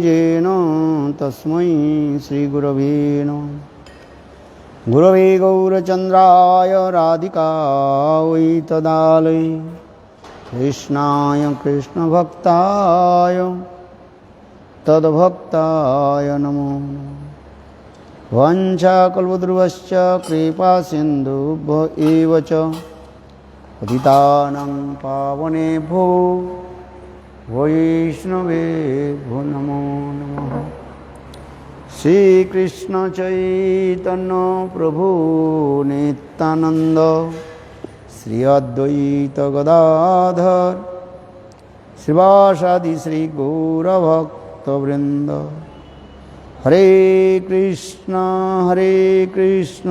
येन तस्मै श्रीगुरवे नमः। गुरवे गौरचन्द्राय राधिकायै तदालये कृष्णाय कृष्णभक्ताय तद्भक्ताय नमो नमः। वंशाकल्पतरुश्च कृपासिन्धुभ्यो एव च पतितानां पावनेभ्यो वैष्णवेभ्यो नमो नमः। श्रीकृष्ण चैतन्य प्रभु नित्यानंद श्री अद्वैत गदाधर श्रीवासादि श्री गौरभक्तवृंद। हरे कृष्ण कृष्ण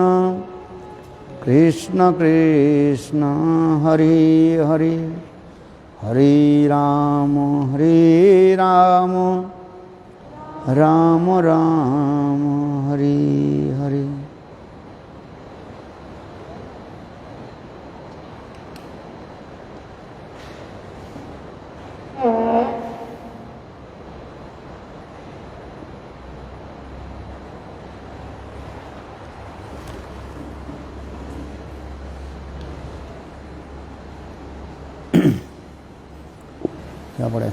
कृष्ण हरे हरे, हरे राम राम राम हरे हरे। क्या पढ़े?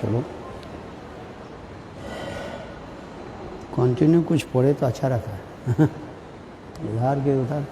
चलो कंटिन्यू कुछ पढ़े तो अच्छा रहता है। उधार के उधार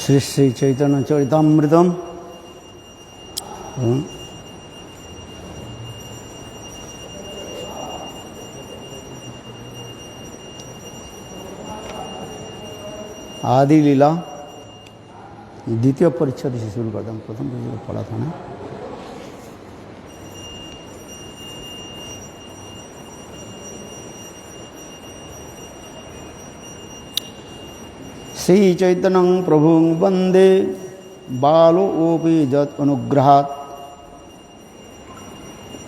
श्री श्री चैतन्य चरितामृतम आदि लीला द्वितीय परिच्छेद से शुरू करता हूँ। प्रथम परिच्छेद पढ़ा था ना। श्री चैतन्य प्रभु वंदे बालोऽपि यत् अनुग्रहात्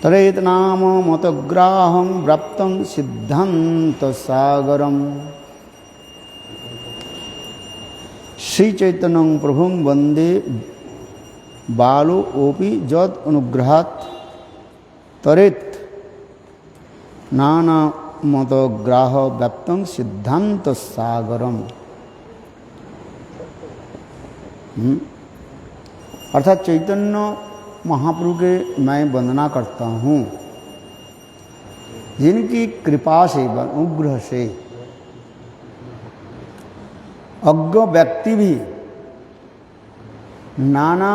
तरेत नाम मतग्राहं व्याप्तं सिद्धान्तसागरम्। श्री चैतन्य प्रभु वंदे बालोऽपि यत् अनुग्रहात् तरेत नाना मतग्राह व्याप्तं सिद्धान्तसागरम्। अर्थात चैतन्य महाप्रभु के मैं वंदना करता हूँ जिनकी कृपा से अनुग्रह से अज्ञ व्यक्ति भी नाना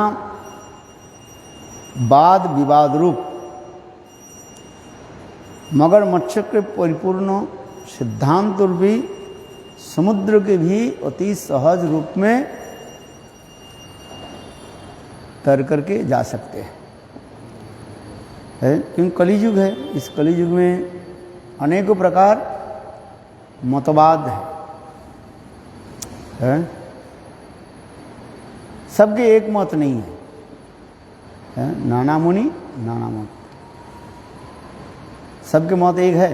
वाद विवाद रूप मगर मत्स्य के परिपूर्ण सिद्धांत रूपी समुद्र के भी अति सहज रूप में तर करके जा सकते हैं, क्योंकि कलियुग है। इस कलियुग में अनेकों प्रकार मतवाद है, सबके एक मत नहीं है, नाना मुनि नाना मत, सबके मत एक है,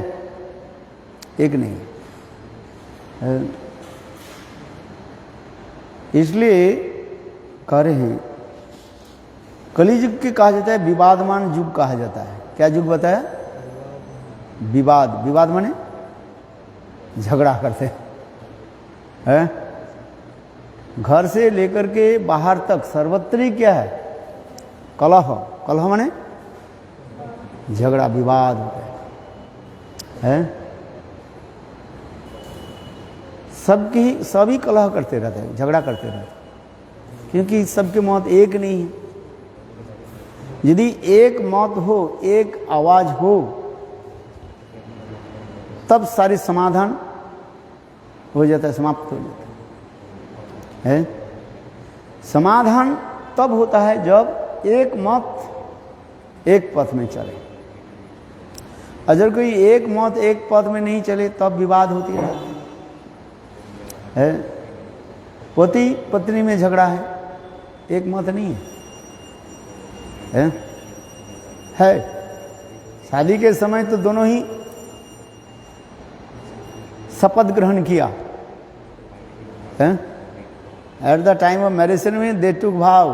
एक नहीं है। इसलिए कह रहे हैं कलियुग के कहा जाता है विवादमान युग कहा जाता है। क्या युग बताया? विवाद। विवाद माने झगड़ा करते हैं, घर से लेकर के बाहर तक सर्वत्र क्या है? कलह। कलह माने झगड़ा, विवाद होता है। सभी कलह करते रहते हैं, झगड़ा करते रहते हैं, क्योंकि सबके मत एक नहीं है। यदि एक मत हो, एक आवाज हो, तब सारी समाधान हो जाता है, समाप्त हो जाता है। समाधान तब होता है जब एक मत एक पथ में चले। अगर कोई एक मत एक पथ में नहीं चले तब विवाद होती है। पति पत्नी में झगड़ा है, एक मत नहीं है। शादी के समय तो दोनों ही शपथ ग्रहण किया, at the time of marriage में दे टुक भाव,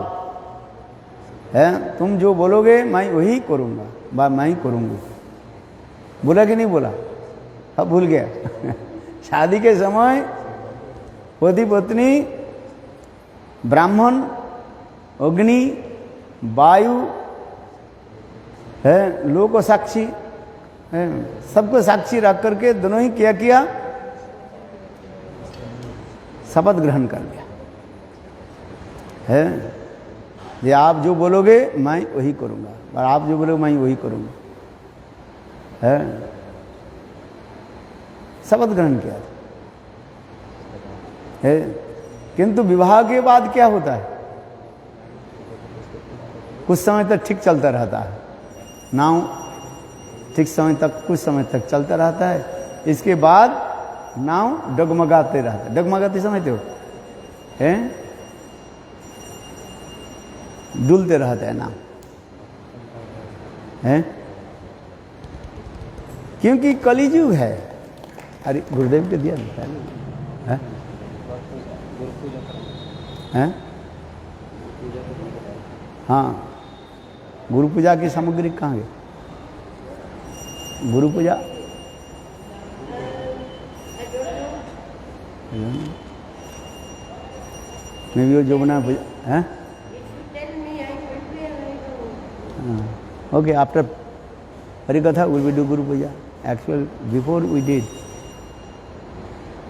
तुम जो बोलोगे मैं वही करूँगा, मैं ही करूँगी। बोला कि नहीं बोला? अब भूल गया। शादी के समय पति पत्नी, ब्राह्मण, अग्नि, वायु है, लोग को साक्षी है, सबको साक्षी रख करके दोनों ही क्या किया? शपथ ग्रहण कर लिया है। ये आप जो बोलोगे मैं वही करूँगा, और आप जो बोलोगे मैं वही करूँगा, है। शपथ ग्रहण किया है। किंतु विवाह के बाद क्या होता है? कुछ समय तक ठीक चलता रहता है, नाव ठीक समय तक, कुछ समय तक चलता रहता है। इसके बाद नाव डगमगाते रहता है। डगमगाते समझते हो? हैं? डुलते रहता है नाव, हैं? क्योंकि कलियुग है। अरे गुरुदेव के दिया है, हैं? हाँ, गुरु पूजा की सामग्री कहाँ गई? गुरु पूजा में भी जो बना पूजा है। Okay, after Harikatha will we do guru puja. Actual before we did.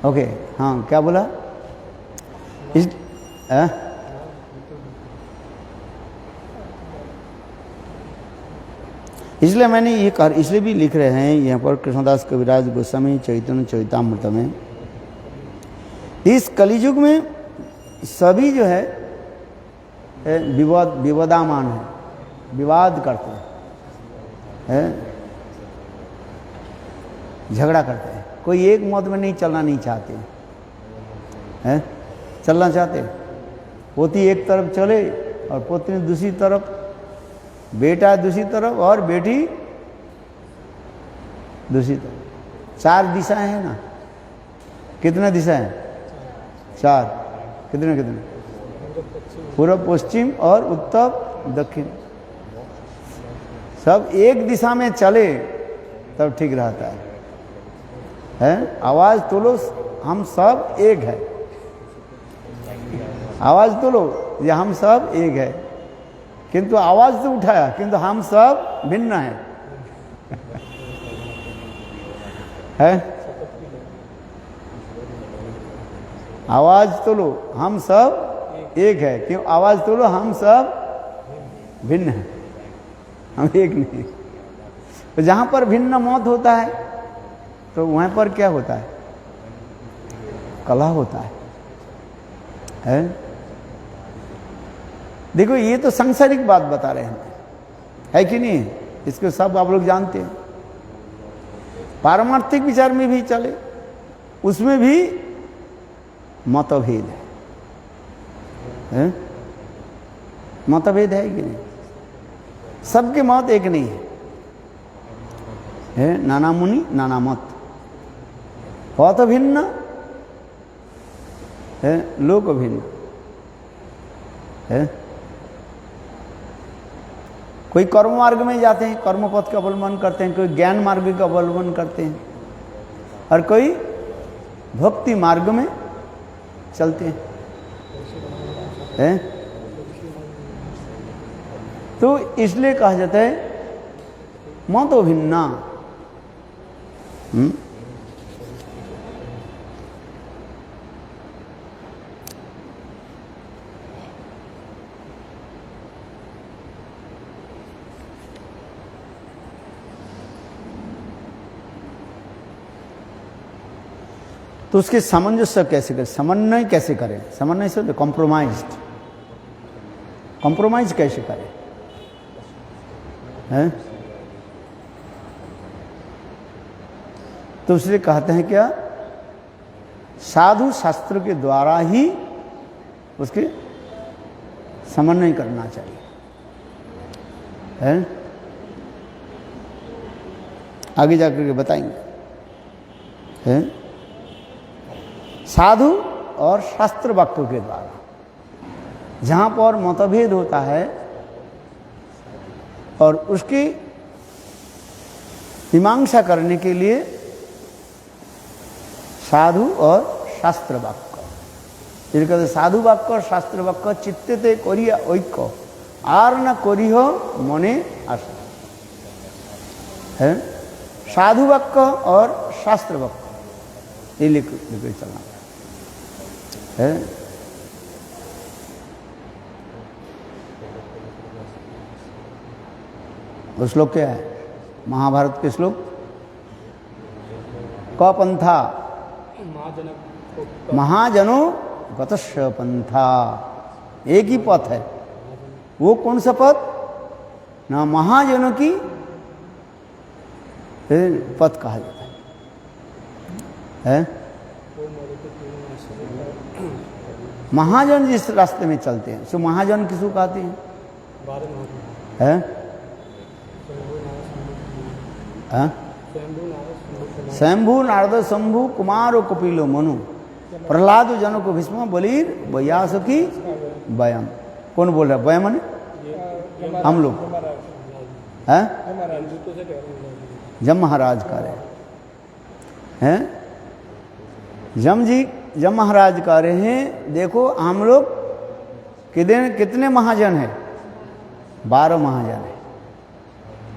Okay, हाँ, क्या बोला? इसलिए मैंने ये कहा, इसलिए भी लिख रहे हैं यहाँ पर कृष्णदास कविराज गोस्वामी चैतन्य चरितामृत में, इस कलियुग में सभी जो है विवादामान है, विवाद करते हैं, झगड़ा करते हैं। कोई एक मत में नहीं चलना नहीं चाहते हैं, चलना चाहते। पोती एक तरफ चले और पोती दूसरी तरफ, बेटा दूसरी तरफ और बेटी दूसरी तरफ। 4 दिशाएं हैं ना? कितने दिशाएं? 4। कितने कितने? पूर्व पश्चिम और उत्तर दक्षिण। सब एक दिशा में चले तब ठीक रहता है। आवाज तोलो, हम सब एक है। आवाज तोलो, ये हम सब एक है। किंतु आवाज तो उठाया, किंतु हम सब भिन्न है। आवाज तो लो हम सब एक है, क्यों? आवाज तो लो हम सब भिन्न है, हम एक नहीं। तो जहां पर भिन्न मौत होता है तो वहां पर क्या होता है? कलह होता है? देखो ये तो सांसारिक बात बता रहे हैं, है कि नहीं? इसको सब आप लोग जानते हैं। पारमार्थिक विचार में भी चले, उसमें भी मतभेद है? मतभेद है कि नहीं? सबके मत एक नहीं है? नाना मुनि नाना मत, पथ भिन्न है, लोक भिन्न है। कोई कर्म मार्ग में जाते हैं, कर्म पथ का अवलंबन करते हैं, कोई ज्ञान मार्ग का अवलंबन करते हैं, और कोई भक्ति मार्ग में चलते हैं। तो इसलिए कहा जाता है मतो भिन्ना। तो उसके सामंजस्य कैसे करें, समन्वय कैसे करें? समन्वय से कॉम्प्रोमाइज्ड, कॉम्प्रोमाइज कैसे करें? हैं? तो इसलिए कहते हैं क्या, साधु शास्त्र के द्वारा ही उसके समन्वय करना चाहिए, है? आगे जाकर के बताएंगे, है? साधु और शास्त्र वाक्यों के द्वारा जहां पर मतभेद होता है और उसकी मीमांसा करने के लिए साधु और शास्त्र वाक्य, कहते साधु वाक्य और शास्त्र वाक्य चित्ते करिया ऐक्य आर न करिह मने आशा, है? साधु वाक्य और शास्त्र वाक्य ये लिख चलना है। वो श्लोक क्या है? महाभारत के श्लोक क पंथा महाजनो गतस्य पंथा, एक ही पथ है। वो कौन सा पथ? ना महाजनों की पथ कहा जाता है? महाजन जिस रास्ते में चलते हैं सो महाजन किसको कहते हैं? शंभु नारद शंभु कुमार कपिलो मनु प्रहलाद जनक भीष्म बलिर व्यासकी वयम। कौन बोल रहा है? वयम ने हम लोग, हैं? जम महाराज का रहे हैं, जम जी, जब महाराज कह रहे हैं देखो हम लोग कितने महाजन हैं? 12 महाजन है।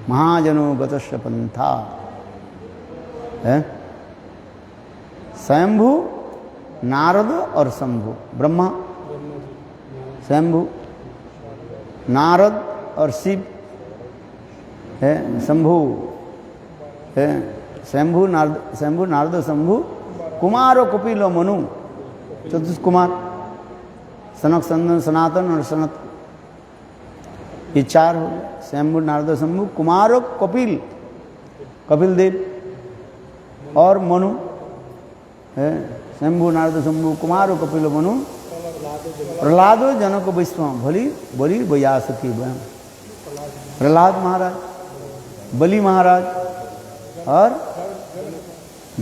महाजनो गतस्य पंथा, है? स्वयंभू नारद और शंभु, ब्रह्मा शंभु, नारद और शिव है शंभु, है? शंभु नारद शंभु कुमार और कपिलो मनु, चतुर्थ कुमार, सनक संदन सनातन और सनत, ये 4 हो गए। शंभु नारद शंभु कुमार और कपिल देव और मनु, है? शंभु नारद शंभु कुमार और कपिल मनु प्रहलादो जनक विश्व बलि व्यासकी वयम। प्रहलाद महाराज, बलि महाराज और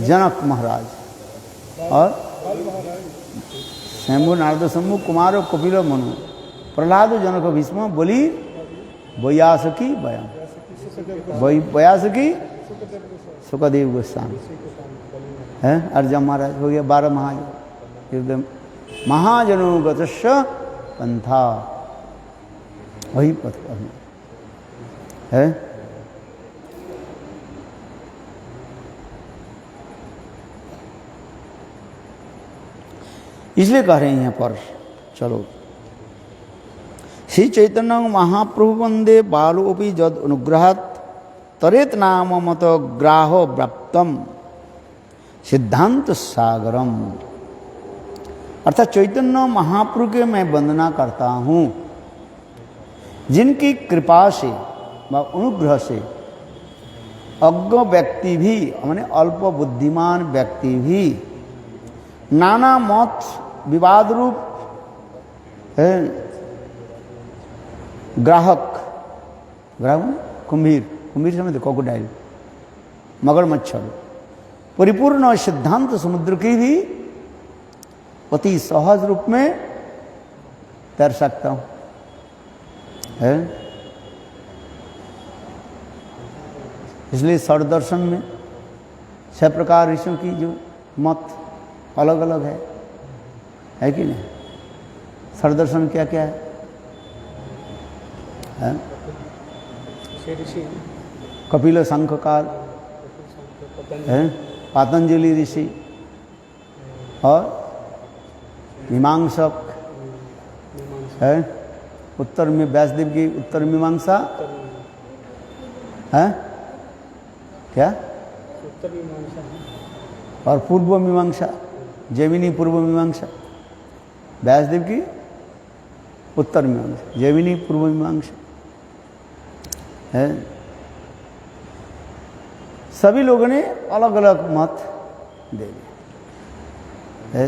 जनक महाराज और शंभु नारद शंभु कुमार और कपिल मनु प्रहलाद जनक भीष्म बलि व्यासकी वयम, व्यासकी सुखदेव गोस्वामी, है? अर्जन महाराज हो गया। 12 महाजन, एकदम महाजनो गतस्य पंथा, वही पथ है। इसलिए कह रहे हैं यहाँ पर। चलो, श्री चैतन्य महाप्रभु वंदे बालोपि जद अनुग्रहात् तरेत नाम मत ग्राहो व्याप्तम सिद्धांत सागरम। अर्थात चैतन्य महाप्रभु के मैं वंदना करता हूँ, जिनकी कृपा से व अनुग्रह से अज्ञ व्यक्ति भी, माने अल्प बुद्धिमान व्यक्ति भी, नाना मत विवाद रूप ग्राहक, कुंभीर, कुंभीर समझते, क्रोकोडाइल, मगरमच्छ, परिपूर्ण सिद्धांत समुद्र की भी अति सहज रूप में तैर सकता हूं, है। इसलिए सर्वदर्शन में 6 प्रकार ऋषियों की जो मत अलग अलग है कि नहीं? सर्वदर्शन क्या क्या है? कपिल शंखकाल है, पातंजलि ऋषि और मीमांसक है, उत्तर में व्यासदेव की उत्तर मीमांसा है क्या, उत्तर मीमांसा, और पूर्व मीमांसा जैमिनी पूर्व मीमांसा, व्यासदेव की उत्तर मीमांसा, जैमिनी पूर्व मीमांसा है। सभी लोगों ने अलग अलग मत दे दिए है।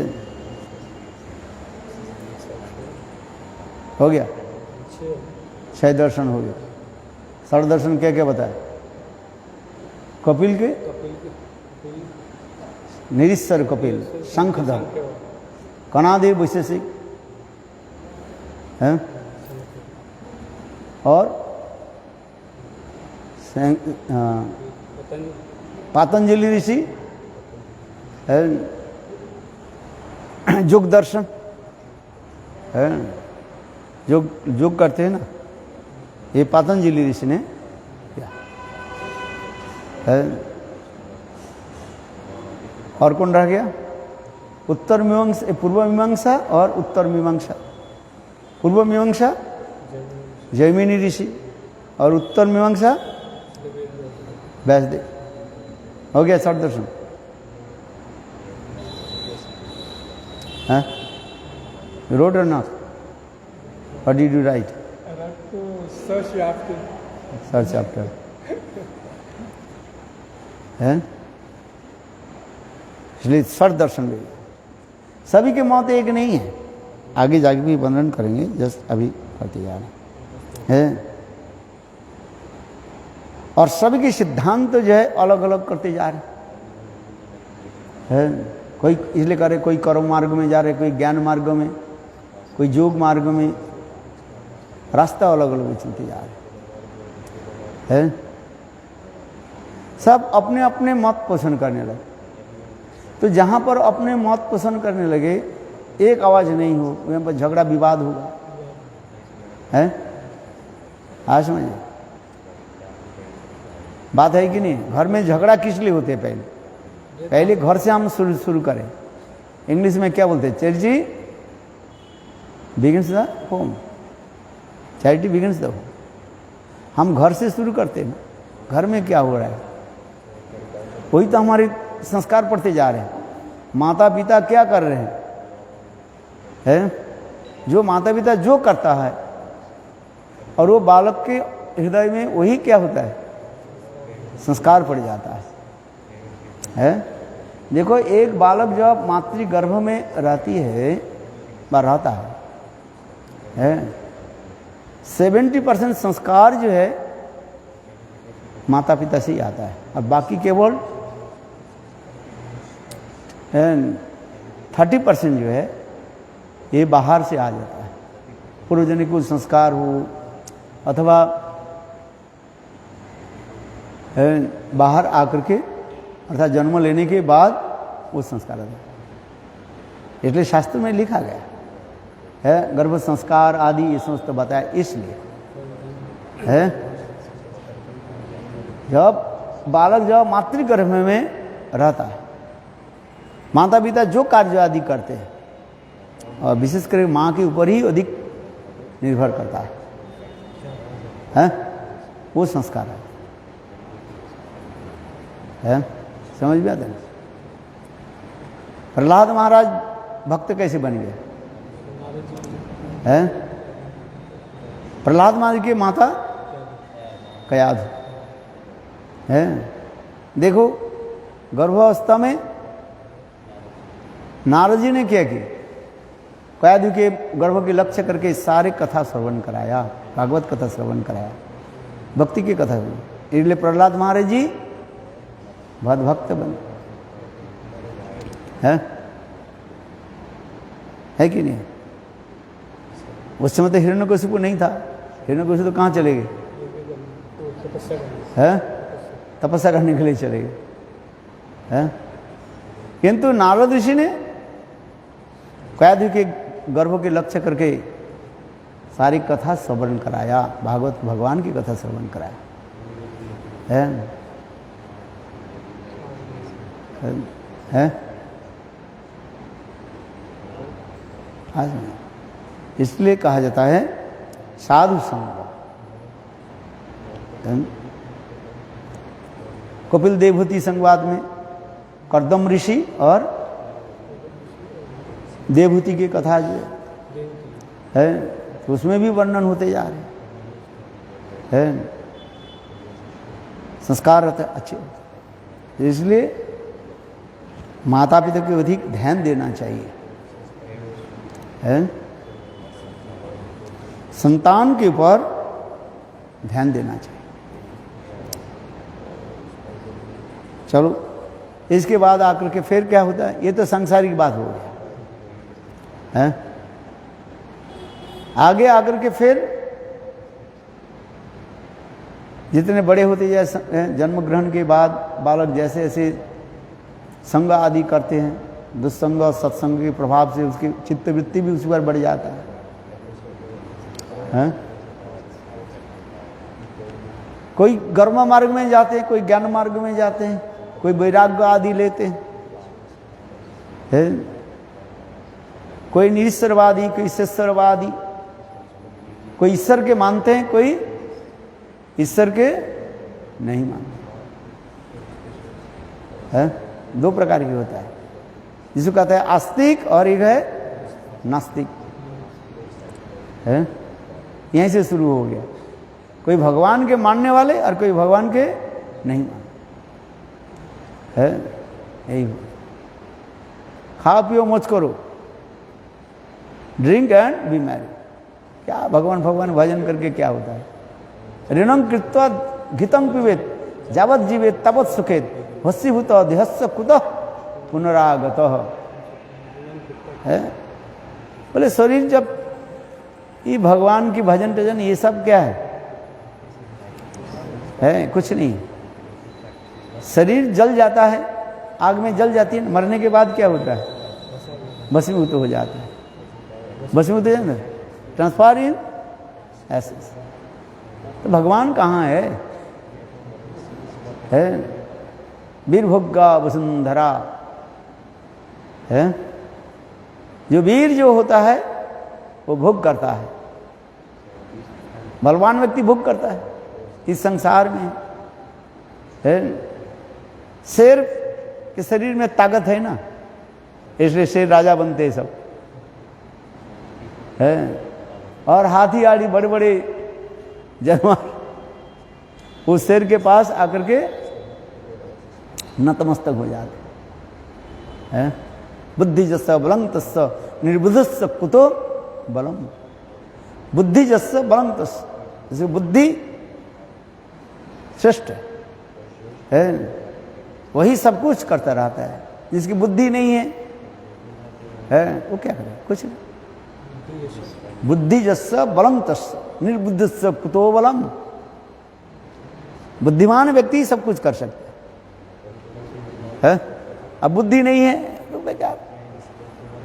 हो गया 6 दर्शन हो गया। सर्वदर्शन क्या क्या बताया? कपिल के निरीश्वर कपिल, शंखधर, कणादेव वैशेषिक है, और पातंजलि ऋषि है, योग दर्शन है, योग करते हैं ना, ये पातंजलि ऋषि ने किया है। और कौन रह गया? उत्तर मीमांसा, पूर्व मीमांसा और उत्तर मीमांसा। पूर्व मीमांसा जैमिनी ऋषि और उत्तर मीमांसा व्यासदेव। हो गया Sarva Darshan. You wrote or not? What did you write? I have to search after. Search after. है? इसलिए सर्वदर्शन ले, सभी के मत एक नहीं है, आगे जाके भी वर्णन करेंगे, जस्ट अभी करते जा रहे हैं। और सभी के सिद्धांत जो है अलग अलग करते जा रहे हैं। कोई इसलिए करे, कोई कर्म मार्ग में जा रहे, कोई ज्ञान मार्ग में, कोई योग मार्ग में, रास्ता अलग अलग चलते जा रहे हैं। सब अपने अपने मत पोषण करने लगे। तो जहां पर अपने मत पोषण करने लगे, एक आवाज नहीं हो, वहां पर झगड़ा विवाद होगा, है। आज समझिए बात है कि नहीं? घर में झगड़ा किस लिए होते हैं? पहले घर से हम शुरू करें। इंग्लिश में क्या बोलते हैं? Charity begins the home, charity begins the home. हम घर से शुरू करते हैं। घर में क्या हो रहा है, वही तो हमारे संस्कार पढ़ते जा रहे हैं। माता पिता क्या कर रहे हैं? जो माता पिता जो करता है, और वो बालक के हृदय में वही क्या होता है, संस्कार पड़ जाता है। देखो, एक बालक जब मातृ गर्भ में रहती है व रहता है 70% संस्कार जो है माता पिता से ही आता है, और बाकी केवल 30% जो है ये बाहर से आ जाता है। पूर्वजन्म कुछ संस्कार हो, अथवा बाहर आकर के, अर्थात जन्म लेने के बाद वो संस्कार आता है। इसलिए शास्त्र में लिखा गया है, गर्भ संस्कार आदि ये समस्त बताया। इसलिए है जब बालक जब मातृगर्भ में रहता है, माता पिता जो कार्य आदि करते हैं, और विशेष कर माँ के ऊपर ही अधिक निर्भर करता है? वो संस्कार है? समझ में आता है? प्रहलाद महाराज भक्त कैसे बन गए हैं? प्रहलाद महाराज की माता कयाधु है। देखो गर्भावस्था में नारद जी ने क्या किया? कयाधु के गर्भ के लक्ष्य करके सारे कथा श्रवण कराया, भागवत कथा श्रवण कराया, भक्ति की कथा हुई। इसलिए प्रहलाद महाराज जी बहुत भक्त बने है कि नहीं? उस समय तो हिरण्यकशिपु नहीं था। हिरण्यकशिपु तो कहाँ चले गए? तपस्या करने के लिए चले गए। किंतु नारद ऋषि ने कयाधु के गर्भ के लक्ष्य करके सारी कथा श्रवण कराया, भागवत भगवान की कथा श्रवण कराया है। आज इसलिए कहा जाता है साधु संग। कपिल देवहूति संवाद में कर्दम ऋषि और देवहूति की कथा जो है तो उसमें भी वर्णन होते जा रहे हैं। संस्कार रहते अच्छे, इसलिए माता पिता को अधिक ध्यान देना चाहिए संतान के ऊपर ध्यान देना चाहिए। चलो इसके बाद आकर के फिर क्या होता है? ये तो सांसारिक बात हो गया है। आगे आकर के फिर जितने बड़े होते जाए, जन्म ग्रहण के बाद बालक जैसे जैसे संग आदि करते हैं, दुस्संग और सत्संग के प्रभाव से उसकी चित्तवृत्ति भी उसी पर बढ़ जाता है। कोई कर्म मार्ग में जाते हैं, कोई ज्ञान मार्ग में जाते हैं, कोई वैराग्य आदि लेते हैं, कोई निरीश्वरवादी, कोई ईश्वरवादी, कोई ईश्वर के मानते हैं, कोई ईश्वर के नहीं मानते हैं। दो प्रकार की होता है, जिसको कहते हैं आस्तिक और एक है नास्तिक है। यहीं से शुरू हो गया। कोई भगवान के मानने वाले और कोई भगवान के नहीं मानते है। यही खाओ पियो मौज करो, ड्रिंक एंड बी मैरी। क्या भगवान भगवान भजन करके क्या होता है? ऋणं कृत्वा घितं पिबेत यावत् जीवेत तावत् सुखेत भस्मीभूत देहस्य कुतः पुनरागतः है। बोले शरीर जब ये भगवान की भजन टजन ये सब क्या है? कुछ नहीं। शरीर जल जाता है, आग में जल जाती है, मरने के बाद क्या होता है? भस्मीभूत हो जाता है। भस्मीभूत हो जाता है, ट्रांसफर इन एसेंस। तो भगवान कहाँ है? वीरभोगा वसुंधरा है। जो वीर जो होता है वो भोग करता है, बलवान व्यक्ति भोग करता है इस संसार में है। शेर के शरीर में ताकत है ना, इसलिए शेर राजा बनते हैं सब है। और हाथी आदि बड़े बड़े जानवर उस शेर के पास आकर के नतमस्तक हो जाते हैं। बुद्धि जस्स बलं तस्स निर्बुद्धस्स कुतो बलम। बुद्धि जस्स बलं तस्स, जैसे बुद्धि श्रेष्ठ है, वही सब कुछ करता रहता है। जिसकी बुद्धि नहीं है वो क्या करे? कुछ नहीं। बुद्धि जस्स बलं तस्स निर्बुद्धस्स कुतो बलम। बुद्धिमान व्यक्ति सब कुछ कर सकता है। अब बुद्धि नहीं है तो बेकार,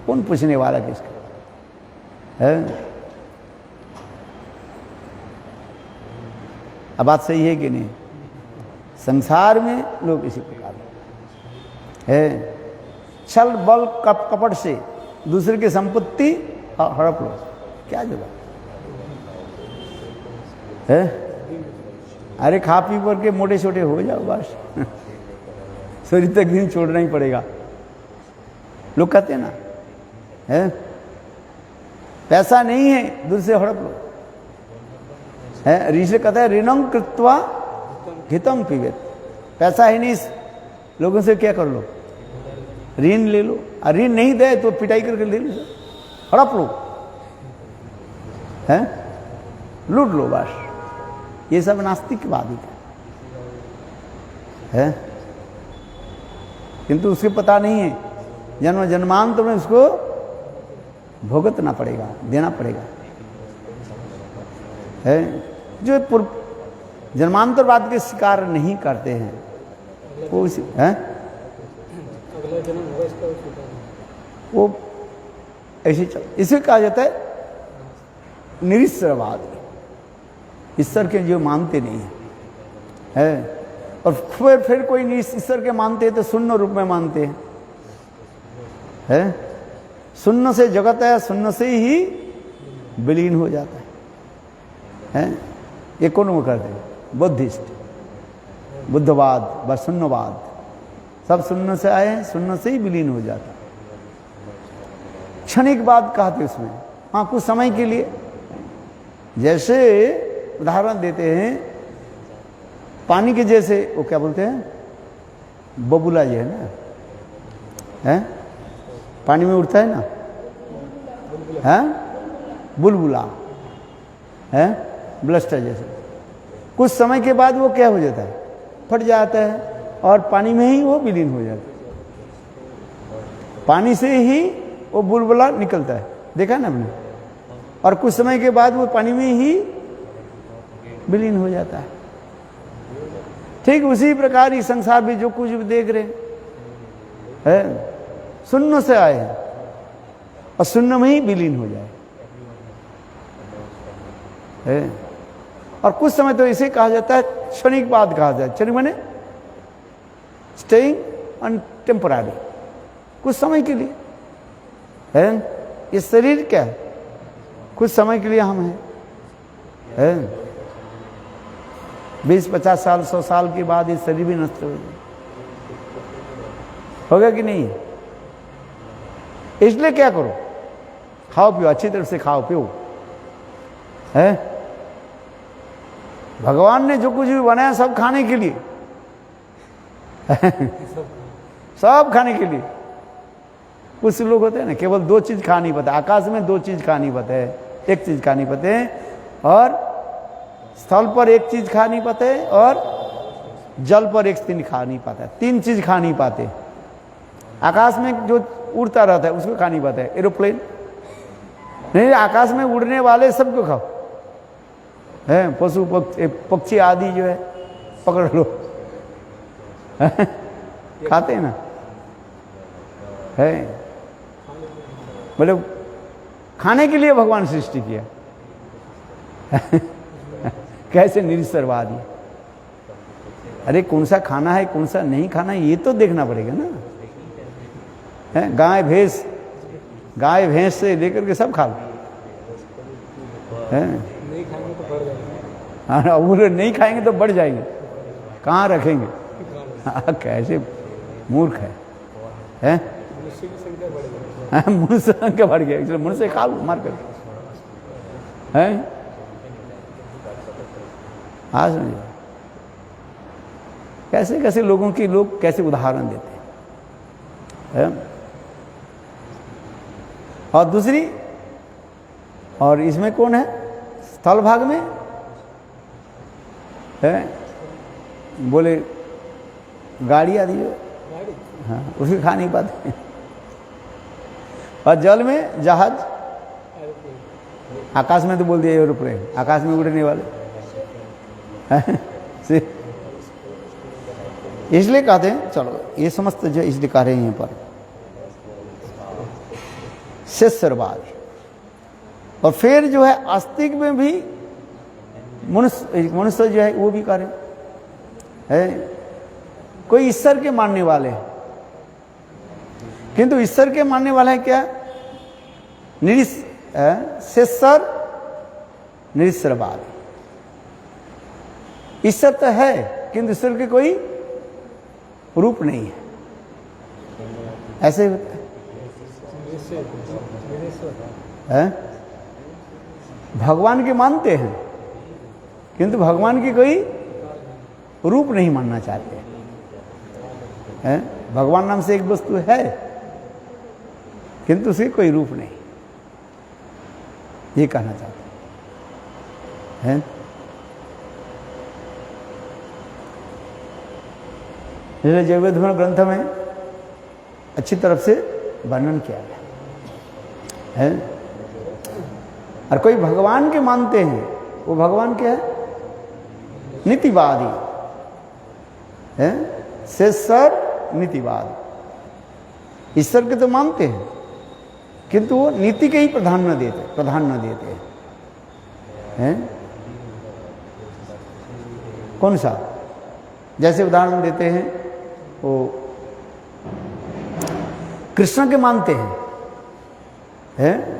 कौन पूछने वाला किसका है? अब बात सही है कि नहीं? संसार में लोग इसी प्रकार है। छल बल कपट से दूसरे की संपत्ति हड़प लो, क्या जरूरत है? अरे खा पी करके मोटे छोटे हो जाओ बस शरीर तक दिन छोड़ना ही पड़ेगा। लोग कहते हैं ना, है पैसा नहीं है दूर से हड़प लो, है ऋषि कहता है ऋणं कृत्वा हितम पिबेत। पैसा है नहीं, लोगों से क्या कर लो, ऋण ले लो, और ऋण नहीं दे तो पिटाई करके ले लो, हड़प लो, है लूट लो बस। ये सब नास्तिकवादी है, किंतु उसके पता नहीं है जन्म जन्मांतर में उसको भुगतना पड़ेगा, देना पड़ेगा, है जो जन्मांतरवाद के शिकार नहीं करते हैं वो है, अगला जन्म होगा इसका वो ऐसे चल। इसे कहा जाता है निरीश्वरवाद, ईश्वर के जो मानते नहीं है, और फिर कोई ईश्वर के मानते हैं तो शून्य रूप में मानते हैं, शून्य से जगत है, शून्य से ही विलीन हो जाता है। ये कौन वो करते हैं? बुद्धिस्ट, बुद्धवाद व शून्यवाद, सब शून्य से आए हैं, शून्य से ही विलीन हो जाता है। क्षणिक बात कहते उसमें, हाँ कुछ समय के लिए, जैसे उदाहरण देते हैं पानी के जैसे, वो क्या बोलते हैं, बबूला जो है ना, है पानी में उड़ता है ना, है बुलबुला, है ब्लस्टर जैसे, कुछ समय के बाद वो क्या हो जाता है, फट जाता है और पानी में ही वो विलीन हो जाता है। पानी से ही वो बुलबुला निकलता है, देखा ना आपने, और कुछ समय के बाद वो पानी में ही विलीन हो जाता है। ठीक उसी प्रकार इस संसार में जो कुछ भी देख रहे हैं शून्य से आए हैं और शून्य में ही विलीन हो जाए, है? और कुछ समय तो इसे कहा जाता है क्षणिक बात कहा जाता है। क्षणिक माने स्टेइंग ऑन टेम्पररी, कुछ समय के लिए, है ये शरीर क्या है, कुछ समय के लिए हम हैं, 20-50 साल 100 साल के बाद ये शरीर भी नष्ट होगा कि नहीं? इसलिए क्या करो, खाओ पियो, अच्छी तरह से खाओ पियो, है भगवान ने जो कुछ भी बनाया सब खाने के लिए सब खाने के लिए। कुछ लोग होते हैं ना केवल 2 चीज खा नहीं पाते, आकाश में 2 चीज खा नहीं पाते, एक चीज खा नहीं पाते, और स्थल पर एक चीज खा नहीं पाते, और जल पर एक चीज खा नहीं पाता, 3 चीज खा नहीं पाते। आकाश में जो उड़ता रहता है उसको खा नहीं पाते, एरोप्लेन नहीं, आकाश में उड़ने वाले सबको खाओ, है पशु पक्षी आदि जो है पकड़ लो खाते हैं ना, है मतलब खाने के लिए भगवान सृष्टि किया कैसे निरीश्वरवादी। अरे कौन सा खाना है कौन सा नहीं खाना है ये तो देखना पड़ेगा ना, है गाय भैंस से लेकर के सब खा लो, है नहीं खाएंगे तो बढ़ जाएगा। हाँ वो नहीं खाएंगे तो बढ़ जाएंगे, कहाँ रखेंगे? हाँ कैसे मूर्ख है, मनुष्य की संख्या बढ़ जाएगी। मनुष्य संख्या बढ़ गया, इसलिए मनुष्य खा लो मार कर, है हाँ समझिए कैसे कैसे लोगों की लोग कैसे उदाहरण देते हैं। और दूसरी, और इसमें कौन है स्थल भाग में है, बोले गाड़ी आदि जो, हाँ उसके खा नहीं पाते। और जल में जहाज, आकाश में तो बोल दिया एरोप्लेन, आकाश में उड़ने वाले इसलिए कहते हैं, चलो ये समस्त जो इसलिए कह रहे हैं यहाँ पर शेषरवाद। और फिर जो है आस्तिक में भी मनुष्य जो है वो भी करे है, कोई ईश्वर के मानने वाले हैं, किंतु ईश्वर के मानने वाला है क्या, शेषर निरीश्वरवाद। ईश्वर तो है किंतु ईश्वर के कोई रूप नहीं है, ऐसे होता है। भगवान के मानते हैं किंतु भगवान की कोई रूप नहीं मानना चाहते हैं। भगवान नाम से एक वस्तु है किंतु उसके कोई रूप नहीं, ये कहना चाहते हैं। इसलिए जैवधर्म ग्रंथ में अच्छी तरफ से वर्णन किया गया है। और कोई भगवान के मानते हैं, वो भगवान क्या है? नीतिवादी है, शेषर नीतिवाद। ईश्वर के तो मानते हैं किंतु वो नीति के ही प्रधान न देते हैं। कौन सा? जैसे उदाहरण देते हैं, वो कृष्ण के मानते हैं,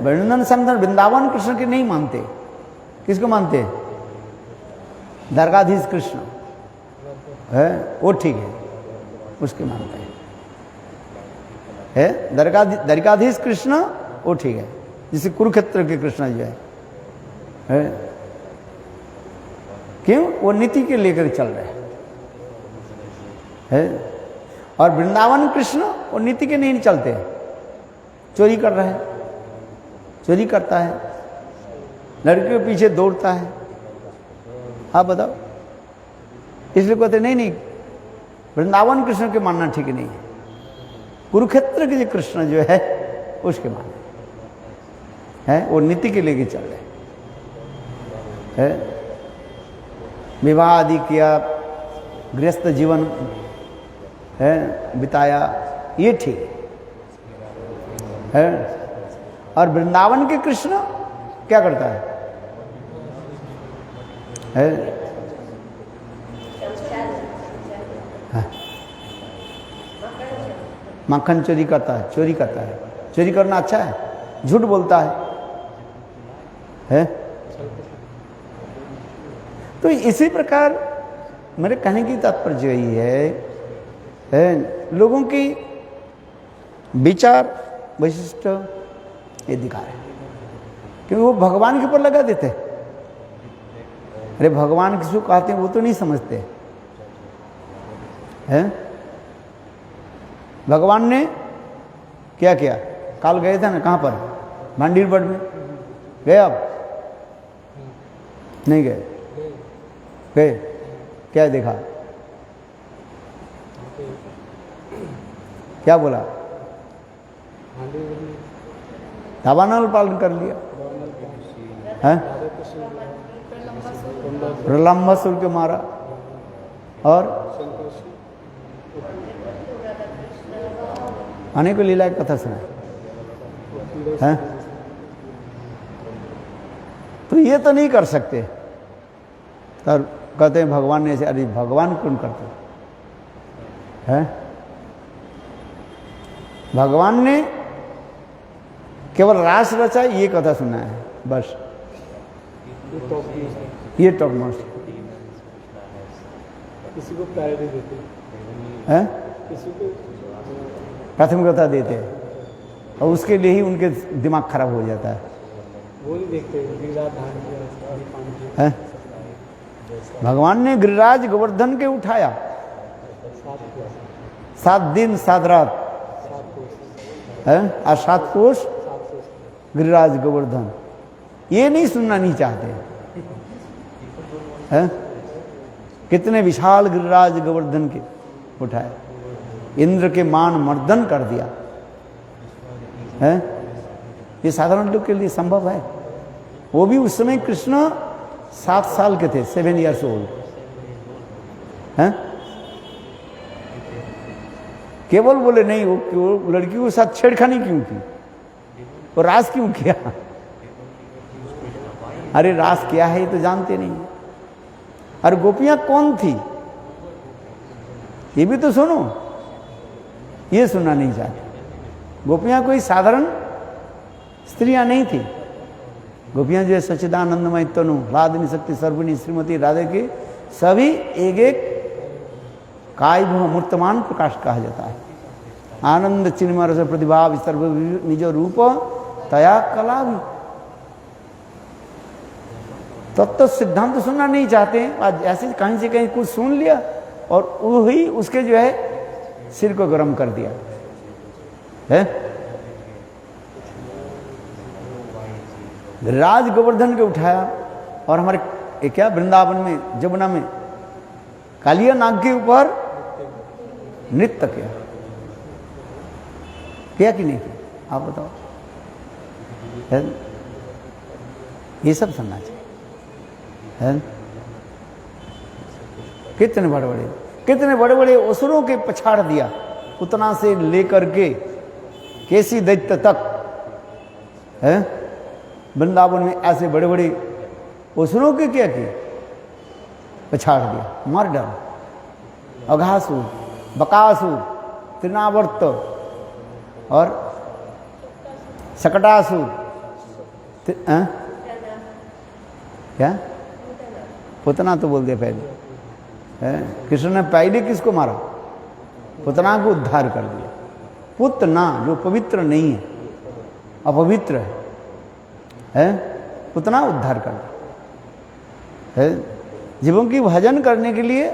वृंदावन संगठन वृंदावन कृष्ण के नहीं मानते। किसको मानते हैं? द्वारकाधीश कृष्ण है, वो ठीक है, उसके मानते हैं। द्वारकाधीश कृष्ण वो ठीक है, जिसे कुरुक्षेत्र के कृष्ण जो है। क्यों? वो नीति के लेकर चल रहे हैं। और वृंदावन कृष्ण वो नीति के नहीं चलते, चोरी कर रहे हैं, चोरी करता है, लड़कियों के पीछे दौड़ता है। आप बताओ, इसलिए कहते नहीं वृंदावन कृष्ण के मानना ठीक नहीं है, कुरुक्षेत्र के जो कृष्ण जो है उसके मानना है। वो नीति के लेके चल रहे हैं। विवाह आदि किया, गृहस्थ जीवन है बिताया, ये ठीक है। और वृंदावन के कृष्ण क्या करता है? माखन चोरी करता है, चोरी करना अच्छा है, झूठ बोलता है। तो इसी प्रकार मेरे कहने की तात्पर्य यही है, लोगों की विचार वैशिष्ट ये दिखा रहे हैं, क्योंकि वो भगवान के ऊपर लगा देते हैं। अरे भगवान किसको कहते हैं वो तो नहीं समझते हैं। भगवान ने क्या किया? काल गए थे ना, कहाँ पर? भांडीरबड़ में गए? आप नहीं गए? क्या देखा? क्या बोला? दावानल पालन कर लिया है, प्रलंबासुर के मारा और अनेक लीला की कथा सुना है। तो ये तो नहीं कर सकते, तर कहते हैं भगवान ने ऐसे। अरे भगवान कौन करते हैं? भगवान ने केवल रास रचा, ये कथा सुना है बस। ये टॉप मोस्ट किसी को प्रायोरिटी देते हैं, किसी को प्राथमिकता देते हैं, और उसके लिए ही उनके दिमाग खराब हो जाता है। वो नहीं देखते गिरिराज धारण किया। भगवान ने गिरिराज गोवर्धन के उठाया, 7 दिन 7 रात है, और 7 कोष गिरिराज गोवर्धन। ये नहीं सुनना नहीं चाहते हैं। कितने विशाल गिरिराज गोवर्धन के उठाए, इंद्र के मान मर्दन कर दिया है। ये साधारण लोग के लिए संभव है? वो भी उस समय कृष्ण 7 साल के थे, 7 years old हैं। केवल बोले नहीं, वो लड़की के साथ छेड़खानी क्यों की? वो रास क्यों किया? अरे रास क्या है ये तो जानते नहीं। और गोपियां कौन थी ये भी तो सुनो, ये सुनना नहीं चाहते। गोपियां कोई साधारण स्त्रियां नहीं थी। गोपियां जो है सच्चिदानंदमय तनु, राधनी शक्ति सर्वनी श्रीमती राधे की सभी एक एक काय भव मूर्तमान प्रकाश कहा जाता है। आनंद चिन्मय रस प्रतिभाव सर्व निज रूप तया कला भी। तत्व सिद्धांत सुनना नहीं चाहते, आज ऐसे कहीं से कहीं कुछ सुन लिया और वही उसके जो है सिर को गर्म कर दिया है। राज गोवर्धन के उठाया और हमारे क्या वृंदावन में जमुना में कालिया नाग के ऊपर नृत्य किया कि नहीं किया, आप बताओ। है? ये सब सुनना चाहिए है? कितने बड़े बड़े असुरों के पछाड़ दिया, उतना से लेकर के केसी दैत्य तक है। वृंदावन में ऐसे बड़े बड़े असुरों के क्या किए, पछाड़ दिया, मार डाला। अघासुर, बकासुर, तृणावर्त और सकटासुर, क्या पुतना तो बोल दिया पहले। कृष्ण ने पहले किसको मारा, पुतना को उद्धार कर दिया। पुतना जो पवित्र नहीं है, अपवित्र है, पुतना उद्धार कर दिया है। जीवों की भजन करने के लिए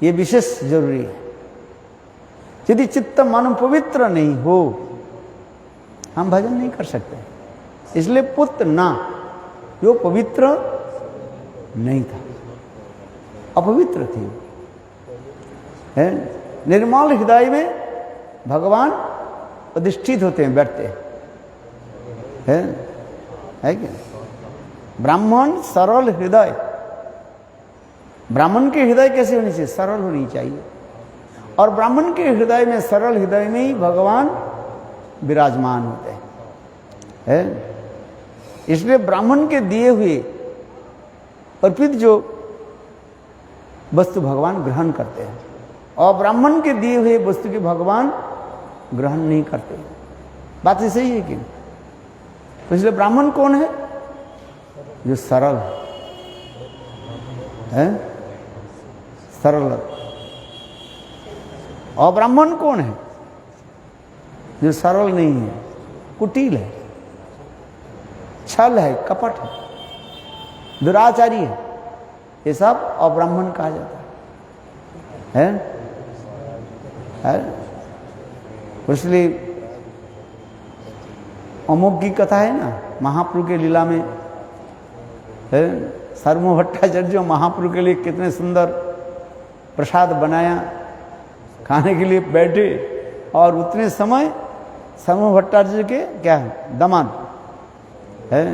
ये विशेष जरूरी है। यदि चित्त मन पवित्र नहीं हो हम भजन नहीं कर सकते। इसलिए पुतना जो पवित्र नहीं था, अपवित्र थी है। निर्मल हृदय में भगवान अधिष्ठित होते हैं, बैठते है क्या। ब्राह्मण सरल हृदय, ब्राह्मण के हृदय कैसे होनी चाहिए, सरल होनी चाहिए। और ब्राह्मण के हृदय में, सरल हृदय में ही भगवान विराजमान होते हैं है। इसलिए ब्राह्मण के दिए हुए अर्पित जो वस्तु भगवान ग्रहण करते हैं, और ब्राह्मण के दिए हुए वस्तु के भगवान ग्रहण नहीं करते। बात ही सही है कि। तो इसलिए ब्राह्मण कौन है, जो सरल है, सरल। और ब्राह्मण कौन है, जो सरल नहीं है, कुटिल है, छल है, कपट है, दुराचारी है। ये सब अब्राह्मण कहा जाता है। इसलिए अमोघ की कथा है ना, महाप्रभु के लीला में है। सर्व भट्टाचार्य महाप्रभु के लिए कितने सुंदर प्रसाद बनाया, खाने के लिए बैठे, और उतने समय सर्व भट्टाचार्य के क्या है, दामाद है,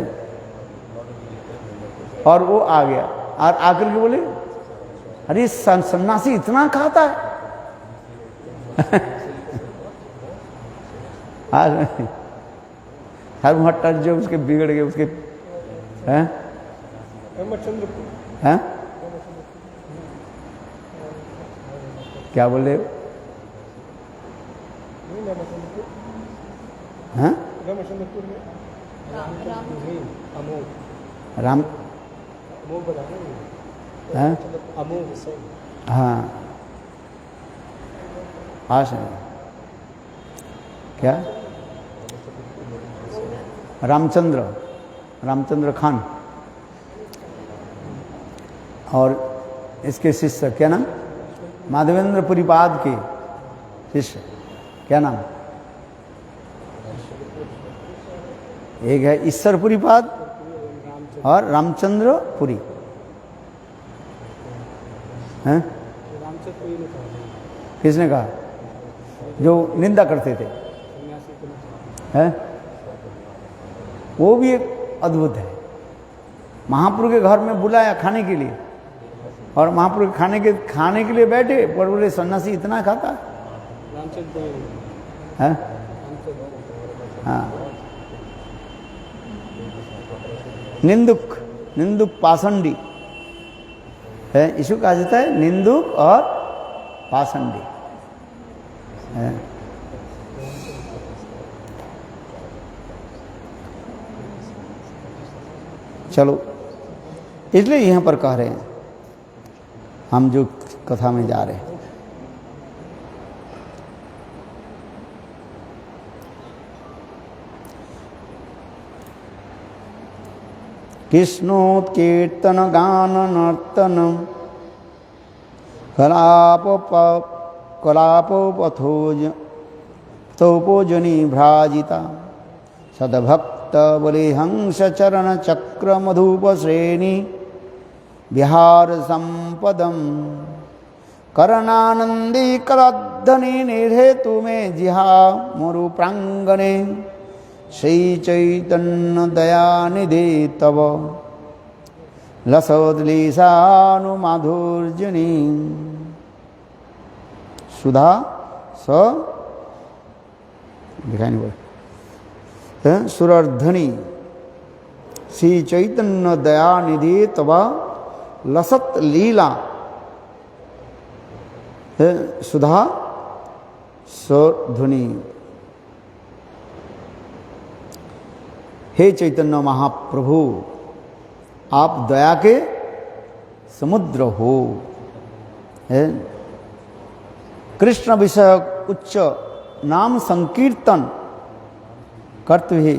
और वो आ गया और आकर के बोले, अरे सन्यासी इतना खाता है। हर भट्टाचार्य जो उसके बिगड़ गए, उसके हैं हैं क्या बोले हैं, राम हैं, हाँ पास है क्या, रामचंद्र खान। और इसके शिष्य क्या नाम, माधवेंद्र पुरीपाद के शिष्य क्या नाम, एक है ईश्वर पुरीपाद और रामचंद्र पुरी हैं। किसने कहा, जो निंदा करते थे हैं। वो भी एक अद्भुत है। महाप्रभु के घर में बुलाया खाने के लिए, और महाप्रभु खाने के लिए बैठे, पर बोले सन्यासी इतना खाता है। हाँ, निंदुक पाषंडी है, इसको कहा जाता है निंदुक और पाषंडी है। चलो, इसलिए यहाँ पर कह रहे हैं हम जो कथा में जा रहे हैं। कृष्णोत्कीर्तन गान नर्तन कलापोपथोजनी भ्राजिता सदभक्त बलि हंस चरण चक्र मधुप श्रेणी विहार संपदम करणानंदी करध्वनि निर्हेतु में जिहा मरु प्रांगणे श्री चैतन्य दयानिधि तव लसोदलीसानुमाधुर्जनी सुधा स दिखाई नहीं पड़ा सुरर्धनी श्री चैतन्य दयानिधि तव लसत लीला सुधा स्वध्वनि। हे चैतन्य महाप्रभु, आप दया के समुद्र हो। कृष्ण विषय उच्च नाम संकीर्तन करते हुए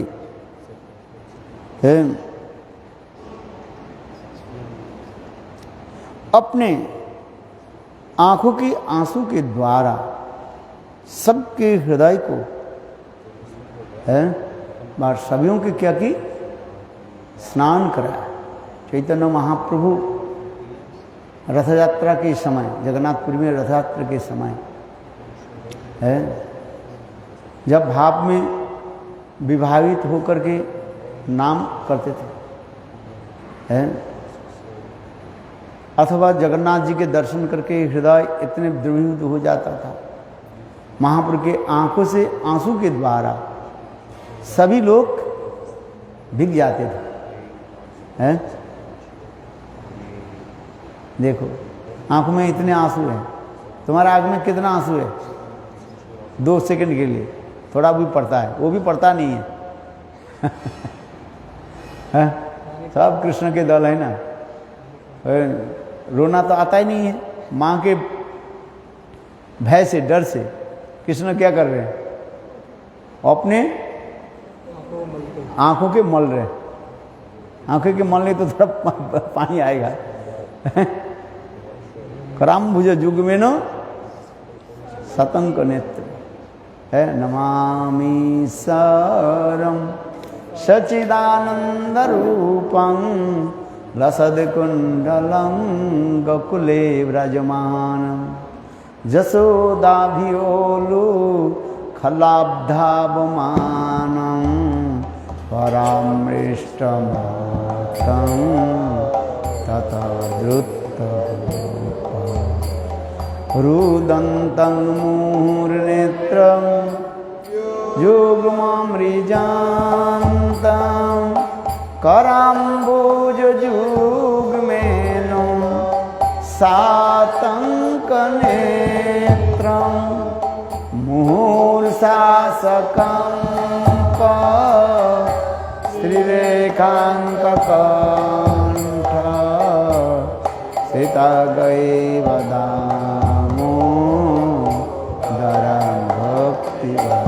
अपने आंखों के आंसू के द्वारा सबके हृदय को बार सभियों के क्या की स्नान कराया। चैतन्य महाप्रभु रथ यात्रा के समय, जगन्नाथपुरी में रथ यात्रा के समय है, जब भाव में विभावित होकर के नाम करते थे है, अथवा जगन्नाथ जी के दर्शन करके हृदय इतने द्रवीभूत हो जाता था, महाप्रभु के आंखों से आंसू के द्वारा सभी लोग भीग जाते थे हैं। देखो आंखों में इतने आंसू हैं, तुम्हारा आंख में कितना आंसू है? 2 सेकंड के लिए थोड़ा भी पड़ता है, वो भी पड़ता नहीं है। है? सब कृष्ण के दल है ना, रोना तो आता ही नहीं है। माँ के भय से, डर से कृष्ण क्या कर रहे हैं? अपने आंखों के मल रहे, आंखों के मल नहीं तो थोड़ा पानी आएगा। कराम्बुज जुग में न सतंक नेत्र है, नमामि सरम सचिदानंद रूपं लसद कुंडलं गोकुले व्रजमानं जसोदाभियोलु खलाब्धावमानं परामृष्टमातं तथा द्रुतरूपं रुदन्तं मुहुर्नेत्रं युग्ममृजान्तं कराम्बुजयुग्मेनं सातङ्कनेत्रं मुहुर्शासकम्प श्रीरेखाङ्ककण्ठ सीतागैवदामो दरं भक्तिवा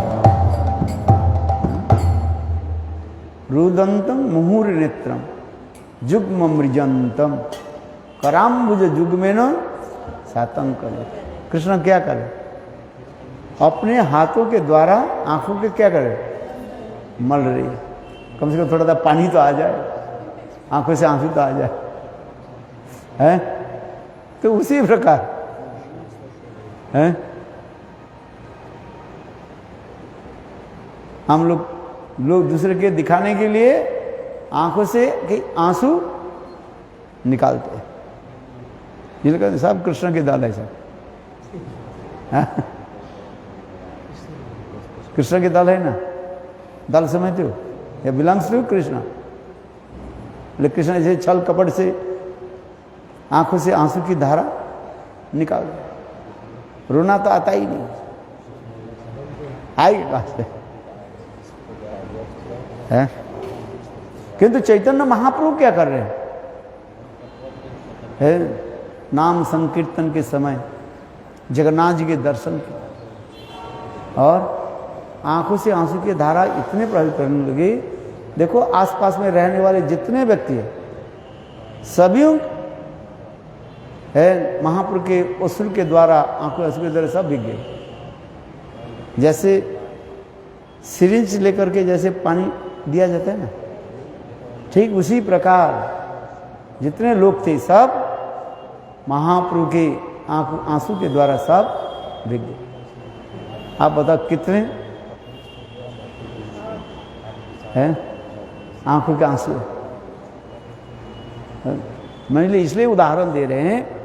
रुदंतम मुहुर नेत्रम जुग्म मृजंतम कराम्बुज जुग्मेन सातंक। कृष्ण क्या करे? अपने हाथों के द्वारा आंखों के क्या करे? मल रही है। कम से कम थोड़ा सा पानी तो आ जाए, आंखों से आंसू तो आ जाए है? तो उसी प्रकार है हम लोग दूसरे के दिखाने के लिए आंखों से कि आंसू निकालते हैं। ये कहते सब कृष्ण के दल है सब। कृष्ण के दल है ना, दल समझते हो या बिलोंग्स टू कृष्ण। लेकिन कृष्ण ऐसे छल कपट से आंखों से आंसू की धारा निकाल दे, रोना तो आता ही नहीं, आएगा कहां से है? किंतु चैतन्य महाप्रभु क्या कर रहे हैं? है नाम संकीर्तन के समय जगन्नाथ जी के दर्शन किए और आंखों से आंसू की धारा इतने प्रभावित करने लगी। देखो आसपास में रहने वाले जितने व्यक्ति हैं सभी है महाप्रभु के असुर के द्वारा आंखों आंसू के द्वारा सब भीग गए। जैसे सिरिंज लेकर के जैसे पानी दिया जाता है ना, ठीक उसी प्रकार जितने लोग थे सब महाप्रभु के आंसू के द्वारा सब भीग गए। आप बताओ कितने हैं आंखों के आंसू? मैंने इसलिए उदाहरण दे रहे हैं,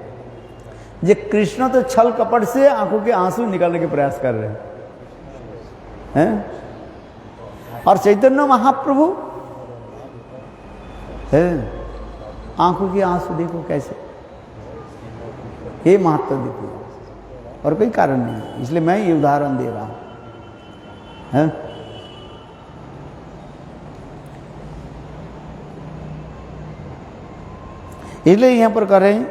ये कृष्ण तो छल कपट से आंखों के आंसू निकालने के प्रयास कर रहे हैं, और चैतन्य महाप्रभु है आंखों के आंसू देखो कैसे, ये महत्व देखो और कोई कारण नहीं, इसलिए मैं ये उदाहरण दे रहा हूं। इसलिए यहां पर कह रहे हैं,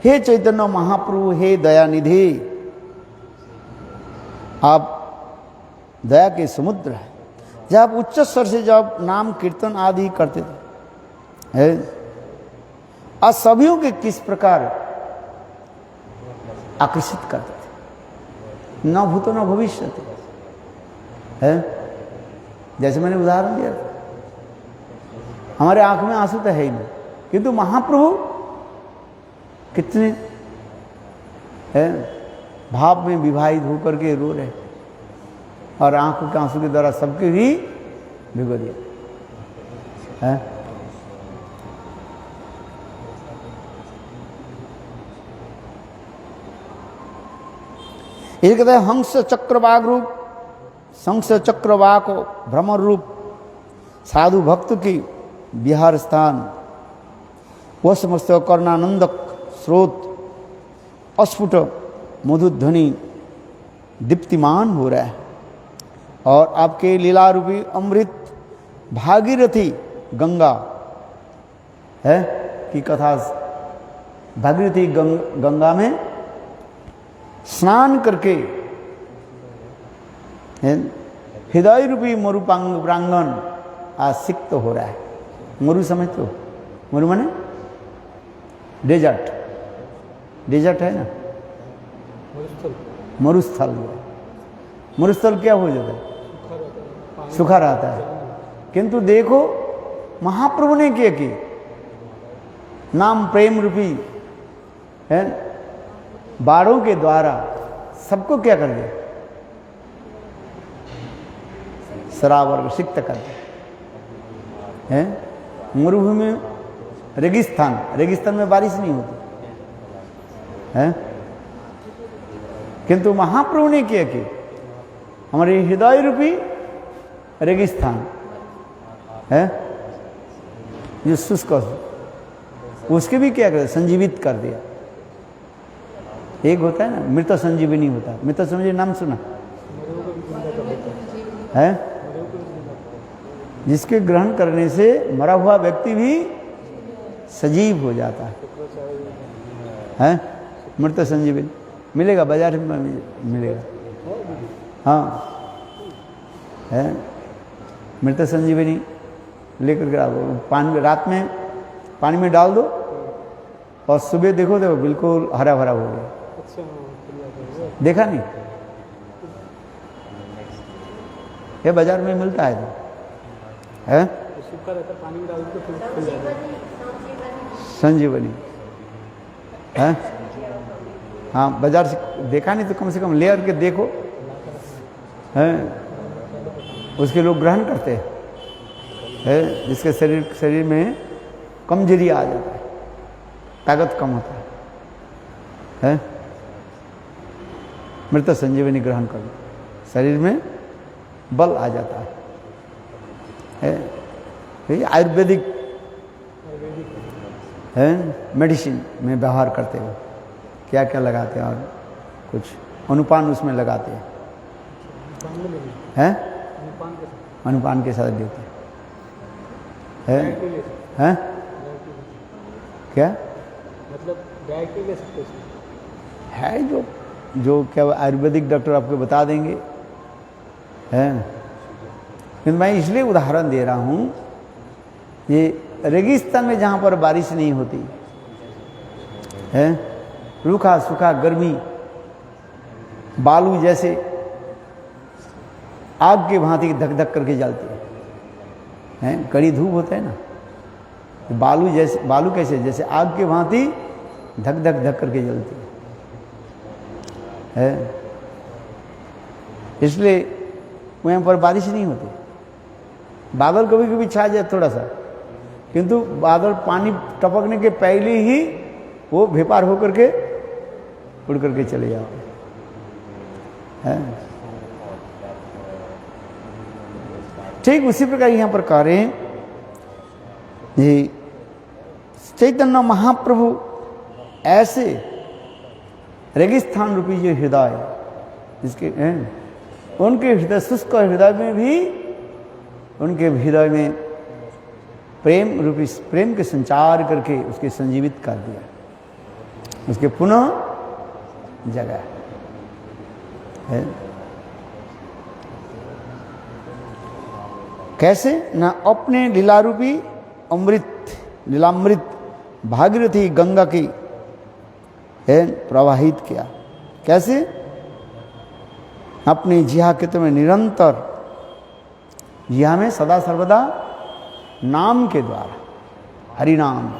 हे चैतन्य महाप्रभु, हे दयानिधि, आप दया के समुद्र है। जब आप उच्च स्वर से जब नाम कीर्तन आदि करते थे है, आज सभीयों के किस प्रकार आकर्षित करते थे, न भूतो न भविष्य है। जैसे मैंने उदाहरण दिया था, हमारे आंख में आंसू तो है ही नहीं, किंतु महाप्रभु कितने है भाव में विवाहित होकर के रो रहे और आंखों के आंसू के द्वारा सबके ही भिगो दिया है। ये कहते हैं हंस चक्रवाक रूप, शंख चक्रवाक भ्रमर रूप, साधु भक्त की विहार स्थान, वह समस्त कर्णानंदक स्रोत, अस्फुट मधुध्वनि दीप्तिमान हो रहा है, और आपके लीला रूपी अमृत भागीरथी गंगा है की कथा, भागीरथी गंगा में स्नान करके हृदय रूपी मरु प्रांगण आसिक्त हो रहा है। मरु समझते हो? मरु माने डेजर्ट, डेजर्ट है ना, मरुस्थल। मरुस्थल क्या हो जाता है? सूखा रहता है। किंतु देखो महाप्रभु ने क्या की, नाम प्रेम रूपी है बाणों के द्वारा सबको क्या कर दिया? सरावर सिक्त कर दिया है। मरुभूमि में रेगिस्तान, रेगिस्तान में बारिश नहीं होती है, किंतु महाप्रभु ने क्या कि हमारे हृदय रूपी रेगिस्तान है जो शुष्क, उसके भी क्या कर संजीवित कर दिया। एक होता है ना मृत संजीवनी होता है, मृत संजीवनी नाम सुना है, जिसके ग्रहण करने से मरा हुआ व्यक्ति भी सजीव हो जाता है। मृत संजीवनी मिलेगा बाजार में, मिलेगा। हाँ है, मृत संजीवनी लेकर के आओ, पानी रात में पानी में डाल दो और सुबह देखो तो बिल्कुल हरा भरा हो गया। देखा नहीं? ये बाजार में मिलता है तो है, सूखा रहता, पानी में डाल के फूल जाता है। संजीवनी है। हाँ बाजार से देखा नहीं तो कम से कम ले करके देखो है, उसके लोग ग्रहण करते हैं, जिसके शरीर में कमजोरी आ जाता है, ताकत कम होता है। मृत संजीवनी ग्रहण कर शरीर में बल आ जाता है। ये आयुर्वेदिक है, मेडिसिन में व्यवहार करते हो, क्या क्या लगाते हैं और कुछ अनुपान उसमें लगाते हैं, अनुपान के साथ देते हैं। है गाय के ले सकते हैं? क्या मतलब गाय के ले सकते हैं। है जो क्या आयुर्वेदिक डॉक्टर आपको बता देंगे, है। लेकिन मैं इसलिए उदाहरण दे रहा हूँ, ये रेगिस्तान में जहाँ पर बारिश नहीं होती है, रूखा सूखा गर्मी, बालू जैसे आग के भांति धक धक करके जलती है, कड़ी धूप होता है ना, बालू जैसे, बालू कैसे, जैसे आग के भांति धक धक धक करके जलती है। इसलिए वहाँ पर बारिश नहीं होती। बादल कभी कभी छा जाए थोड़ा सा, किंतु बादल पानी टपकने के पहले ही वो भेपार होकर के उड़ करके चले जाओ, है। ठीक उसी प्रकार यहाँ पर कह रहे हैं, ये चैतन्य महाप्रभु ऐसे रेगिस्तान रूपी जो हृदय जिसके उनके हृदय, शुष्क हृदय में भी, उनके हृदय में प्रेम रूपी, प्रेम के संचार करके उसके संजीवित कर दिया, उसके पुनः जगह है। कैसे ना अपने लीलारूपी अमृत, लीलामृत भागीरथी गंगा की प्रवाहित किया। कैसे? अपनी जिहा के में निरंतर, जिहा में सदा सर्वदा नाम के द्वारा, हरि नाम।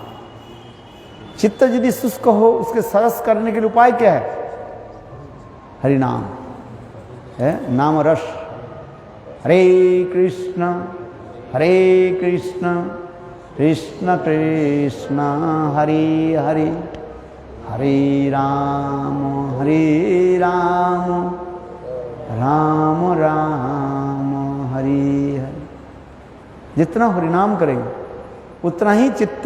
चित्त यदि शुष्क हो, उसके सरस करने के लिए उपाय क्या है? हरि नाम है, नाम रस। हरे कृष्ण कृष्ण कृष्ण हरे हरे, हरे राम राम राम हरे हरे। जितना हरिनाम करेंगे उतना ही चित्त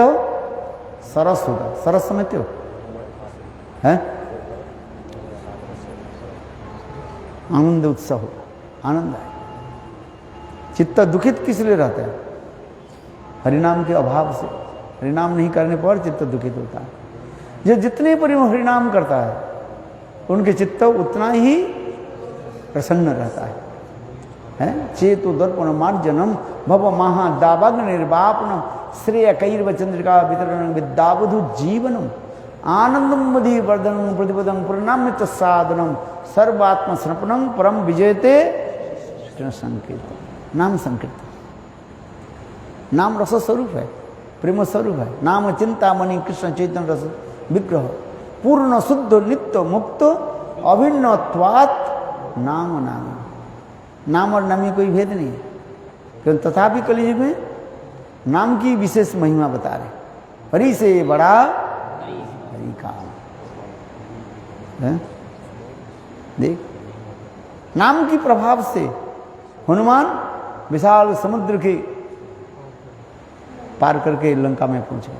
सरस होगा। सरस समझते हो? है? आनंद उत्साह होगा, आनंद आए। चित्त दुखित किस लिए रहता है? हरिनाम के अभाव से। हरिनाम नहीं करने पर चित्त दुखित होता है। जो जितने परिमाण हरिनाम करता है उनके चित्त उतना ही प्रसन्न रहता है। चेतो दर्पण मार्जनम भव महादावग्न निर्वापनम श्रेय कैर्व चंद्रिका वितरण विद्यावधु जीवनम आनंदम मदि वर्धनम प्रतिपदम प्रणाम्य तत्साधनम सर्वात्म समर्पणम परम विजयते संकीर्तन। नाम संकीर्तन, नाम रस स्वरूप है, प्रेम स्वरूप है। नाम चिंतामणि कृष्ण चैतन्य रस विग्रह पूर्ण शुद्ध नित्य मुक्त अभिन्नत्वात् नाम नाम। नाम और नाम में कोई भेद नहीं है, क्योंकि तथापि कलियुग में नाम की विशेष महिमा बता रहे। हरि से बड़ा हरि का देख, नाम की प्रभाव से हनुमान विशाल समुद्र के पार करके लंका में पहुंचे।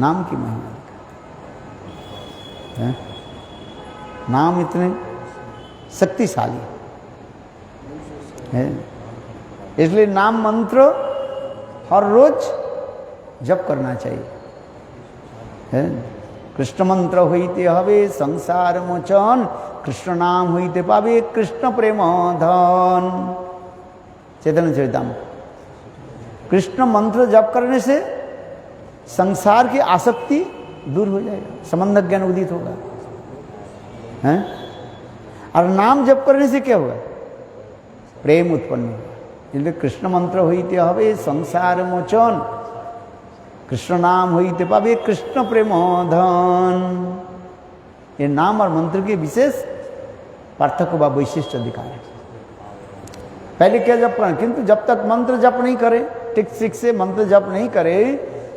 नाम की महिमा है। नाम इतने शक्तिशाली है, इसलिए नाम मंत्र हर रोज जप करना चाहिए। है? कृष्ण मंत्र होइते हवे संसार मोचन, कृष्ण नाम होइते पावे कृष्ण प्रेम धन। चैतन्य चरितामृत। कृष्ण मंत्र जप करने से संसार की आसक्ति दूर हो जाएगा, संबंध ज्ञान उदित होगा। हैं? और नाम जप करने से क्या होगा? प्रेम उत्पन्न होगा। इसलिए कृष्ण मंत्र होइते हवे संसार मोचन, कृष्ण नाम होइते पावे कृष्ण प्रेम धन। ये नाम और मंत्र के विशेष पार्थक्य व वैशिष्ट दिखाए। पहले क्या जप करें, किंतु जब तक मंत्र जप नहीं करे, ठीक से मंत्र जप नहीं करे,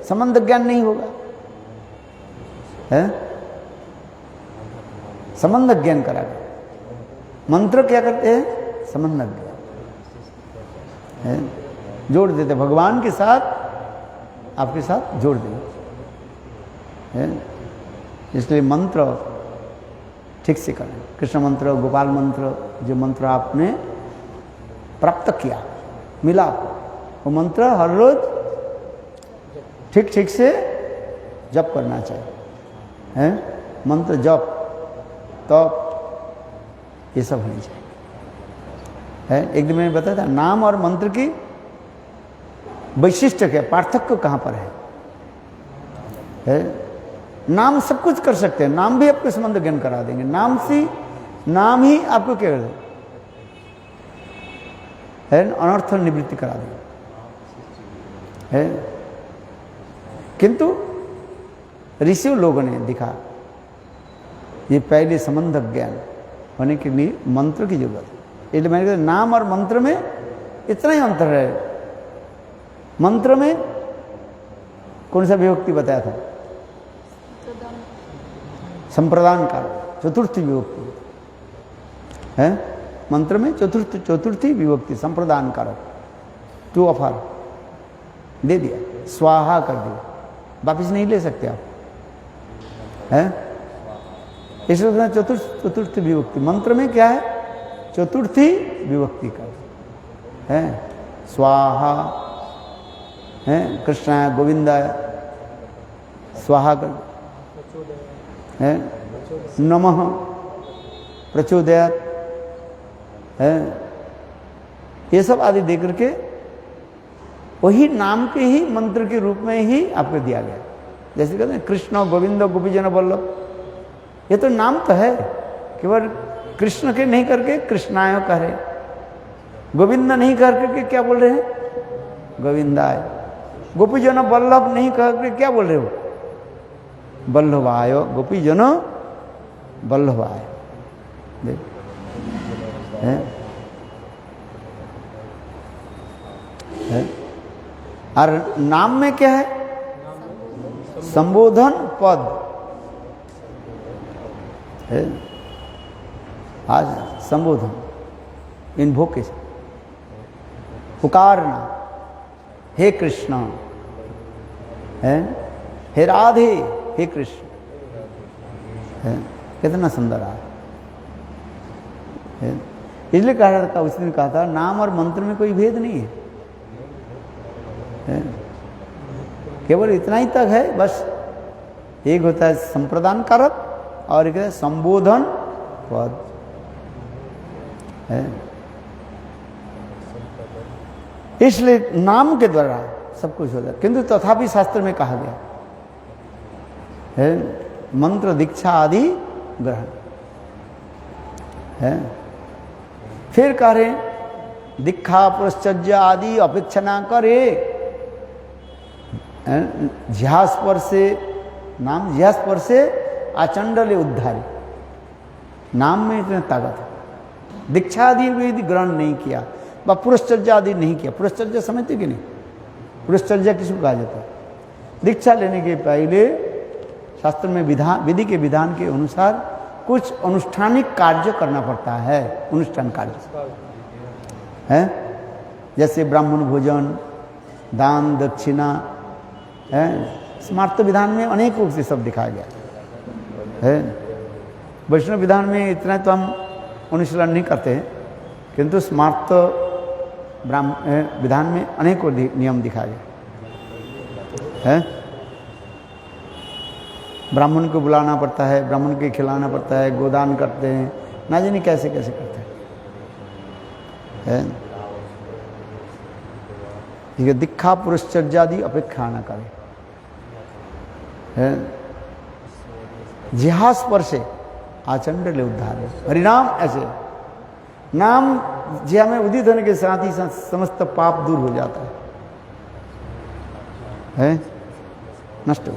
संबंध ज्ञान नहीं होगा। है? संबंध ज्ञान करावे। मंत्र क्या करते हैं? संबंध ज्ञान जोड़ देते, भगवान के साथ आपके साथ जोड़ देंगे। इसलिए मंत्र ठीक से करें। कृष्ण मंत्र, गोपाल मंत्र, जो मंत्र आपने प्राप्त किया मिलाप, वो मंत्र हर रोज ठीक ठीक से जप करना चाहिए, हैं? मंत्र जप तप ये सब होनी चाहिए, है? एक दिन मैंने बताया था नाम और मंत्र की वैशिष्ट क्या, पार्थक्य कहाँ पर है? नाम सब कुछ कर सकते हैं, नाम भी आपको संबंध ज्ञान करा देंगे, नाम ही आपको क्या कर देंगे, है? अनर्थ निवृत्ति करा देंगे, है? किंतु ऋषि लोगों ने दिखा ये पहले संबंध ज्ञान होने के लिए मंत्र की जरूरत है। इसलिए मैंने कहा नाम और मंत्र में इतना ही अंतर है। मंत्र में कौन सा विभक्ति बताया था? संप्रदान का चतुर्थी विभक्ति है मंत्र में, चतुर्थी विभक्ति संप्रदान कारक, टू ऑफर दे दिया, स्वाहा कर दिया, वापिस नहीं ले सकते आप, है? इसलिए चतुर्थी विभक्ति मंत्र में क्या है? चतुर्थी विभक्ति का है, स्वाहा है, कृष्णाय गोविंदाय स्वाहा कर है, नमः प्रचोदयात् है, ये सब आदि दे करके वही नाम के ही मंत्र के रूप में ही आपको दिया गया। जैसे कहते हैं कृष्ण गोविंद गोपीजन वल्लभ, ये तो नाम तो है, केवल कृष्ण के नहीं करके कृष्णाय कह रहे, गोविंद नहीं करके क्या बोल रहे हैं? गोविंदाय। गोपीजन वल्लभ नहीं करके क्या बोल रहे हो? वल्लभाय, गोपीजन वल्लभाय। देख है? और नाम में क्या है? संबोधन पद है, आज संबोधन इन्वोकेशन, पुकारना, हे कृष्ण, है, हे राधे, हे कृष्ण, है? कितना सुंदर है। इसलिए कहा था, उस दिन कहा था नाम और मंत्र में कोई भेद नहीं है, केवल इतना ही तक है बस। एक होता है संप्रदान कारक और एक है संबोधन पद, है। इसलिए नाम के द्वारा सब कुछ होता है, किंतु तथापि शास्त्र में कहा गया है मंत्र दीक्षा आदि ग्रहण है। फिर कह रहे दीक्षा पुरस्चर्य आदि अपेक्षा ना करे, ज्यास्पर से नाम, ज्यास्पर से आचंडले उद्धारी, नाम में इतने ताकत है। दीक्षा आदि भी यदि ग्रहण नहीं किया व पुरस्चर्या आदि नहीं किया, पुरस्चर्या समझते कि नहीं? पुरस्चर्या किसको कहा जाता है? दीक्षा लेने के पहले शास्त्र में विधि के विधान के अनुसार कुछ अनुष्ठानिक कार्य करना पड़ता है, अनुष्ठान कार्य है, जैसे ब्राह्मण भोजन, दान दक्षिणा है। स्मार्त विधान में अनेक रूप से सब दिखाया गया है। वैष्णव विधान में इतना तो हम अनुशीलन नहीं करते हैं, किंतु स्मार्त विधान में अनेकों नियम दिखाया गया है। ब्राह्मण को बुलाना पड़ता है, ब्राह्मण को खिलाना पड़ता है, गोदान करते हैं, ना जाने कैसे कैसे करते हैं। ठीक है, दीक्षा पुरस्चर्यादि अपेक्षा न करे है। जिहास पर से आचंडले उद्धार है। हरिनाम ऐसे नाम जिहा में उदित होने के साथ ही समस्त पाप दूर हो जाता है, नष्ट हो,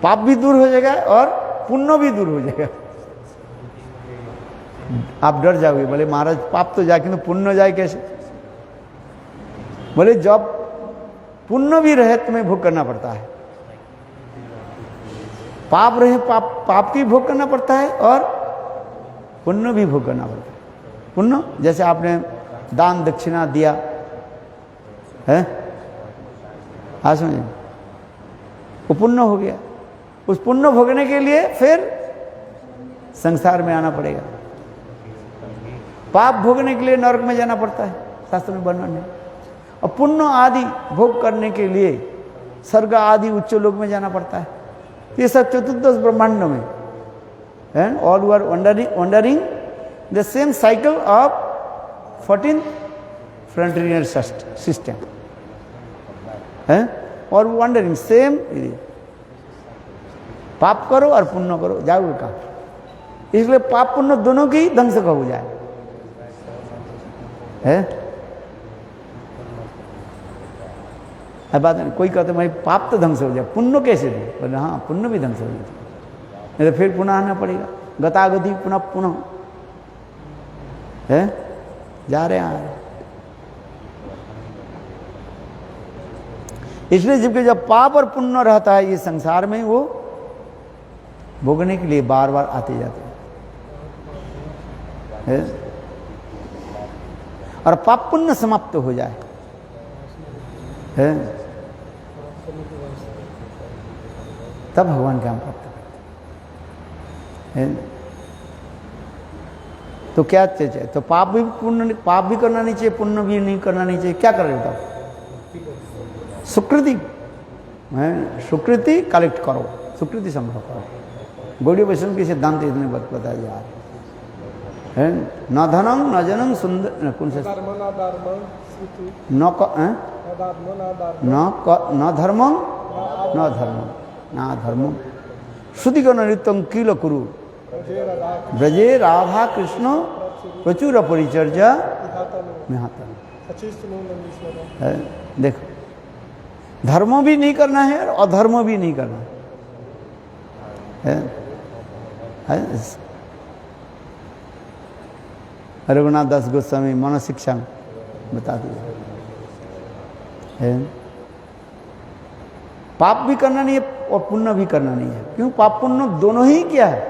पाप भी दूर हो जाएगा और पुण्य भी दूर हो जाएगा। आप डर जाओगे, बोले महाराज पाप तो जाए किंतु पुण्य जाए कैसे? बोले जब पुण्य भी रहे तुम्हें भोग करना पड़ता है, पाप रहे पाप की भोग करना पड़ता है और पुण्य भी भोग करना पड़ता है। पुण्य जैसे आपने दान दक्षिणा दिया है, हाँ समझे, वो पुण्य हो गया। उस पुण्य भोगने के लिए फिर संसार में आना पड़ेगा, पाप भोगने के लिए नरक में जाना पड़ता है, शास्त्र में वर्णन है। और पुण्य आदि भोग करने के लिए स्वर्ग आदि उच्च लोक में जाना पड़ता है। ये सब चतुर्दश ब्रह्मांड में and all were wondering the same cycle of 14 frontier system है, और वंडरिंग सेम पाप करो और पुण्य करो, जाओगे कहाँ। इसलिए पाप पुण्य दोनों की ध्वंस का हो जाए है। बात नहीं, कोई कहते भाई पाप तो ध्वंस हो जाए, पुण्य कैसे दे, बोले हाँ पुण्य भी ध्वंस हो जाए, नहीं तो फिर पुनः आना पड़ेगा, गतागति पुनः पुनः है, जा रहे आ रहे। इसलिए जबकि जब पाप और पुण्य रहता है ये संसार में, वो भोगने के लिए बार बार आते जाते हैं। और पाप पुण्य समाप्त हो जाए है, तब भगवान के हम प्राप्त करते हैं। तो क्या चाहिए, तो पाप भी करना नहीं चाहिए, पुण्य भी नहीं करना नहीं चाहिए, क्या कर रहे हो तब? सुकृति है, सुकृति कलेक्ट करो, सुकृति संग्रह करो। गौड़ी वैष्णव के सिद्धांत इतने बताया जा रहा है। न धनम न जनम सुंदर कौन से न धर्मम न धर्मम श्रुतिगण नृत्यं किल कुरु ब्रजे राधा कृष्ण प्रचुर परिचर्या है। देखो धर्म भी नहीं करना है और अधर्म भी नहीं करना है। रघुनाथ दास गोस्वामी मन शिक्षा में बता दिया है। पाप भी करना नहीं है और पुण्य भी करना नहीं है। क्यों? पाप पुण्य दोनों ही क्या है,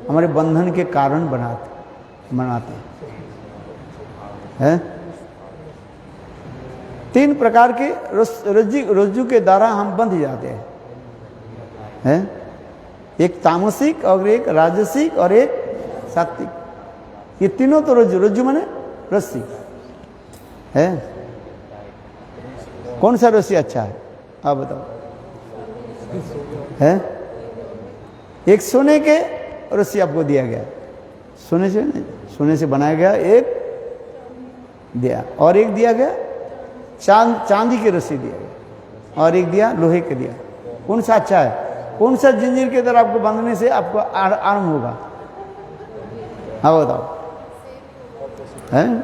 हमारे बंधन के कारण बनाते हैं। तीन प्रकार के रज्जु के द्वारा हम बंध जाते हैं। एक तामसिक और एक राजसिक और एक सात्विक। ये तीनों तो रज्जु माने रस्सी है। कौन सा रस्सी अच्छा है आप बताओ? है एक सोने के रस्सी आपको दिया गया, सोने से बनाया गया एक दिया, और एक दिया गया चांदी की रस्सी दिया गया, और एक दिया लोहे के दिया। कौन सा अच्छा है? कौन सा जंजीर के तरह आपको बांधने से आपको आराम होगा? हाँ बताओ। है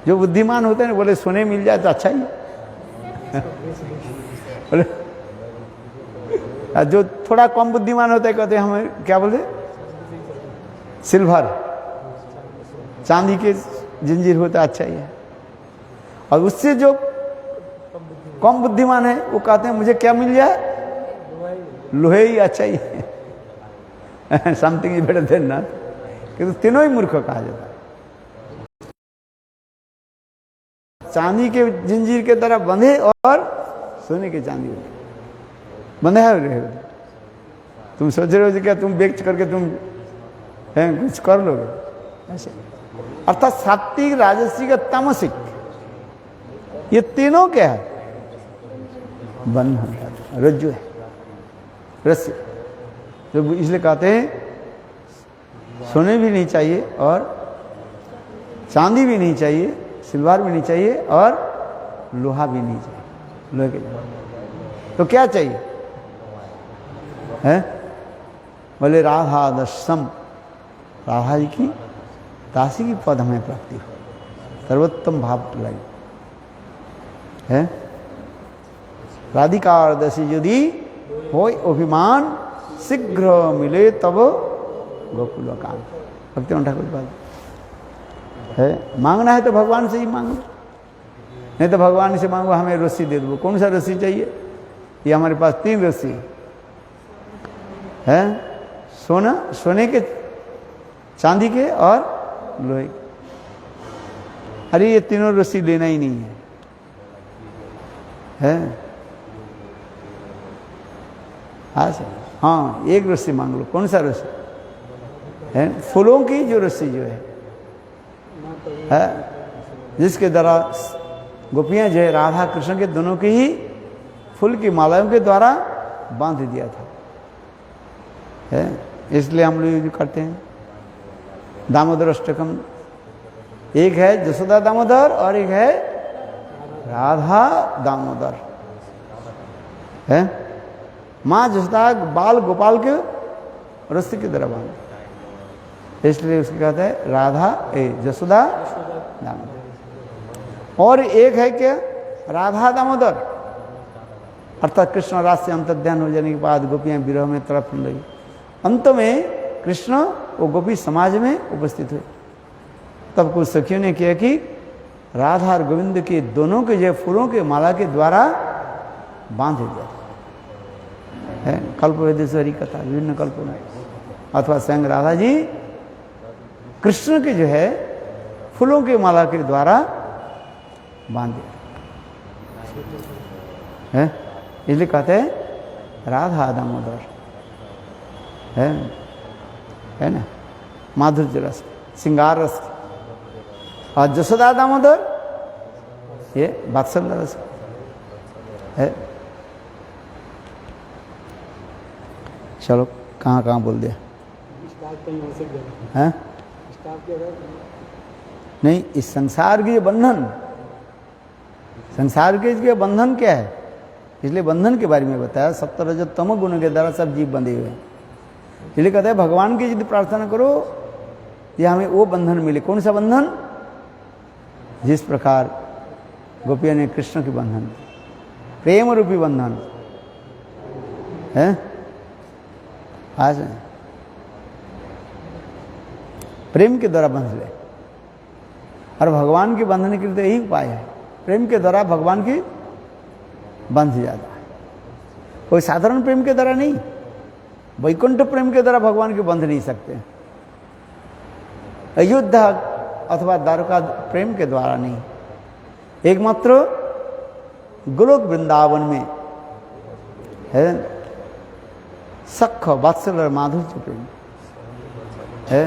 जो बुद्धिमान होते हैं बोले सोने मिल जाए तो अच्छा ही बोले, जो थोड़ा कम बुद्धिमान होता है कहते हैं हमें क्या बोलते, सिल्वर चांदी के जंजीर होता है अच्छा ही है। और उससे जो कम बुद्धिमान है वो कहते हैं मुझे क्या मिल जाए, लोहे ही अच्छा ही है। Something is better than not. कि तो तीनों ही मूर्ख कहा जाता है। चांदी के जंजीर के तरह बंधे और सोने के चांदी बंधे है। तुम सोच रहे हो क्या तुम बेच करके तुम कुछ कर लोगे ऐसे। अर्थात सात्विक राजसिक तामसिक ये तीनों क्या है, बंधन रज्जु है, रस्सी। तो इसलिए कहते हैं सोने भी नहीं चाहिए और चांदी भी नहीं चाहिए, सिल्वर भी नहीं चाहिए और लोहा भी नहीं चाहिए। लोहे के तो क्या चाहिए है? बोले राधा दशम, राधा जी की दासी की पद हमें प्राप्ति हो, सर्वोत्तम भाव लाई है। राधिकार दशी यदि हो अभिमान शीघ्र मिले तब गोकुल काम। भक्ति ठाकुर बात है। मांगना है तो भगवान से ही मांगो, नहीं तो भगवान से मांगो हमें रस्सी दे दो। कौन सा रस्सी चाहिए? ये हमारे पास 3 रस्सी है, सोने के, चांदी के और लोहे। अरे ये तीनों रस्सी लेना ही नहीं है। हाँ एक रस्सी मांग लो। कौन सा रस्सी है? फूलों की जो रस्सी जो है जिसके द्वारा गोपियां जो है राधा कृष्ण के दोनों की ही फूल की मालाओं के द्वारा बांध दिया था, है इसलिए हम लोग करते हैं दामोदर अष्टकम। एक है जसोदा दामोदर और एक है राधा दामोदर, है माँ जसोदा बाल गोपाल के रस्ते की तरह बांध, इसलिए उसके कहते हैं राधा जसोदा दामोदर। और एक है क्या राधा दामोदर, अर्थात कृष्ण रास से अंतर्ध्यान हो जाने के बाद गोपियां विरह में तड़प रही, अंत में कृष्ण वो गोपी समाज में उपस्थित हुए। तब कुछ सखियों ने किया कि राधा और गोविंद के दोनों के जो फूलों के माला के द्वारा बांध दिया है। कल्पवेदेश्वरी कथा विभिन्न कल्पों में, अथवा स्वयं राधा जी कृष्ण के जो है फूलों के माला के द्वारा बांध दिया है, इसलिए कहते हैं राधा दामोदर, है ना, माधुर्य रस श्रृंगार रस। और जसोदा दामोदर ये वात्सल्य रस है। चलो कहाँ कहाँ बोल दिया है? नहीं, इस संसार के बंधन, संसार के बंधन क्या है, इसलिए बंधन के बारे में बताया। सत्व रजत तमो गुण के द्वारा सब जीव बंधे हुए हैं, इसलिए कहते हैं भगवान की यदि प्रार्थना करो या हमें वो बंधन मिले। कौन सा बंधन? जिस प्रकार गोपियों ने कृष्ण की बंधन, प्रेम रूपी बंधन है। आज प्रेम के द्वारा बंध ले, और भगवान के बंधन के लिए तो यही उपाय है, प्रेम के द्वारा भगवान की बंध जाता है। कोई साधारण प्रेम के द्वारा नहीं, वैकुंठ प्रेम के द्वारा भगवान के बंध नहीं सकते, अयोध्या अथवा द्वारका प्रेम के द्वारा नहीं, एकमात्र गोलोक वृंदावन में है सख वात्सल्य और माधुर्य प्रेम है।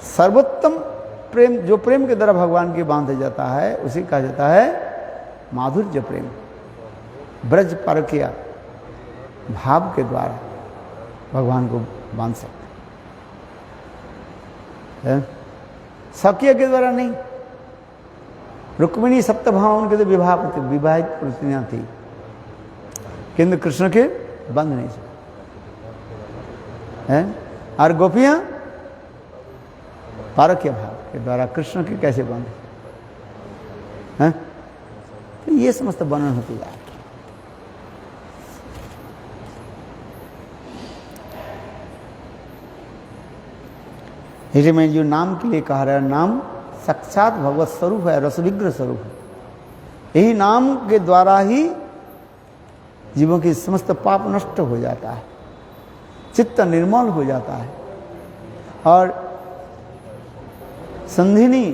सर्वोत्तम प्रेम जो प्रेम के द्वारा भगवान के बांधा जाता है उसी कहा जाता है माधुर्य प्रेम। ब्रज परकिया भाव के द्वारा भगवान को बांध सकते हैं, सखिया के द्वारा नहीं। रुक्मिणी सप्तभाव उनके तो विवाहित प्रतिनिधियां थी, किंतु कृष्ण के बंध नहीं सकते हैं। और गोपियां पारक्य भाव के द्वारा कृष्ण के कैसे बंध हैं, तो ये समस्त वर्णन होती जाए। इसलिए मैं जो नाम के लिए कह रहा, नाम साक्षात भगवत स्वरूप है, रसविग्रह स्वरूप है। यही नाम के द्वारा ही जीवों की समस्त पाप नष्ट हो जाता है, चित्त निर्मल हो जाता है, और संधिनी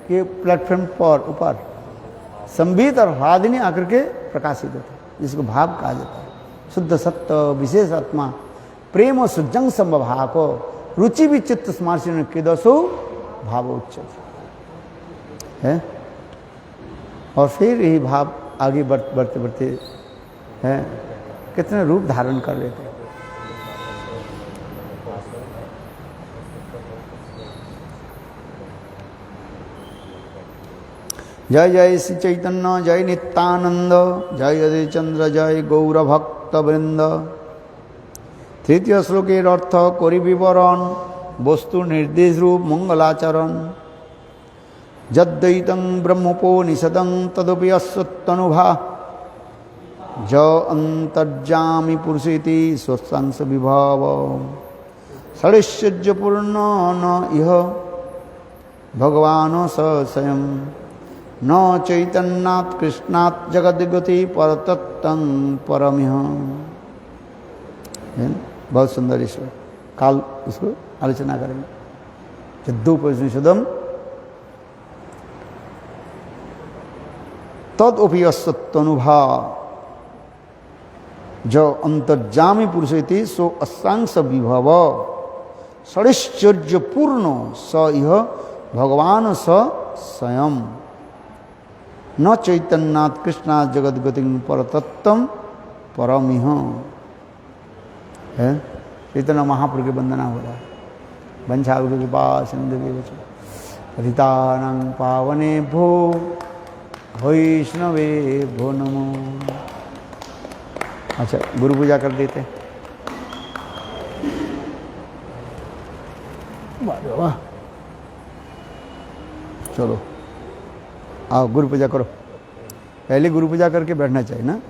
के प्लेटफॉर्म पर ऊपर संबित और ह्लादिनी आकर के प्रकाशित होते हैं, जिसको भाव कहा जाता है। शुद्ध सत्य विशेष आत्मा प्रेम और सुजंग संभव को रुचि भी चित्त स्मार्शन के दसो भावोच्चत है। और फिर यही भाव आगे बढ़ते बढ़ते हैं कितने रूप धारण कर लेते हैं। जय जय श्री चैतन्य, जय नित्यानंद, जय अजय चंद्र, जय गौर भक्त वृंद। तृतीय श्लोकेर अर्थ करि विवरण वस्तु निर्देश रूप मंगलाचरण। यद्दैतं ब्रह्मोपनिषदं तदपि अस्वत्तनुभा ज अंतर्जामी पुरुषेति स्वस्तांश विभाव षडैश्वर्यपूर्ण न इह भगवान स स्वयं न चैतन्यात् कृष्णात् जगद्गति परतत्तं परमिह। बहुत सुंदर ईश्वर, काल उसको आलोचना करेंगे। यद्योपनिषदम तदपि अस्वत्तनुभा जो अंतर्जामी पुरुषेति सो अस्तांश विभव षडैश्वर्यपूर्ण स इह भगवान स स्वयं न चैतन्यात् कृष्णात् जगद्गतिं परतत्त्वं परमिह। है चैतन्य महाप्रभु की वंदना हो रहा है। वंशावृत्ति कृपा सिंधु पतितानां पावने भो वैष्णवे भो नमो। अच्छा गुरु पूजा कर देते हैं। वाह चलो आओ गुरु पूजा करो। पहले गुरु पूजा करके बैठना चाहिए ना।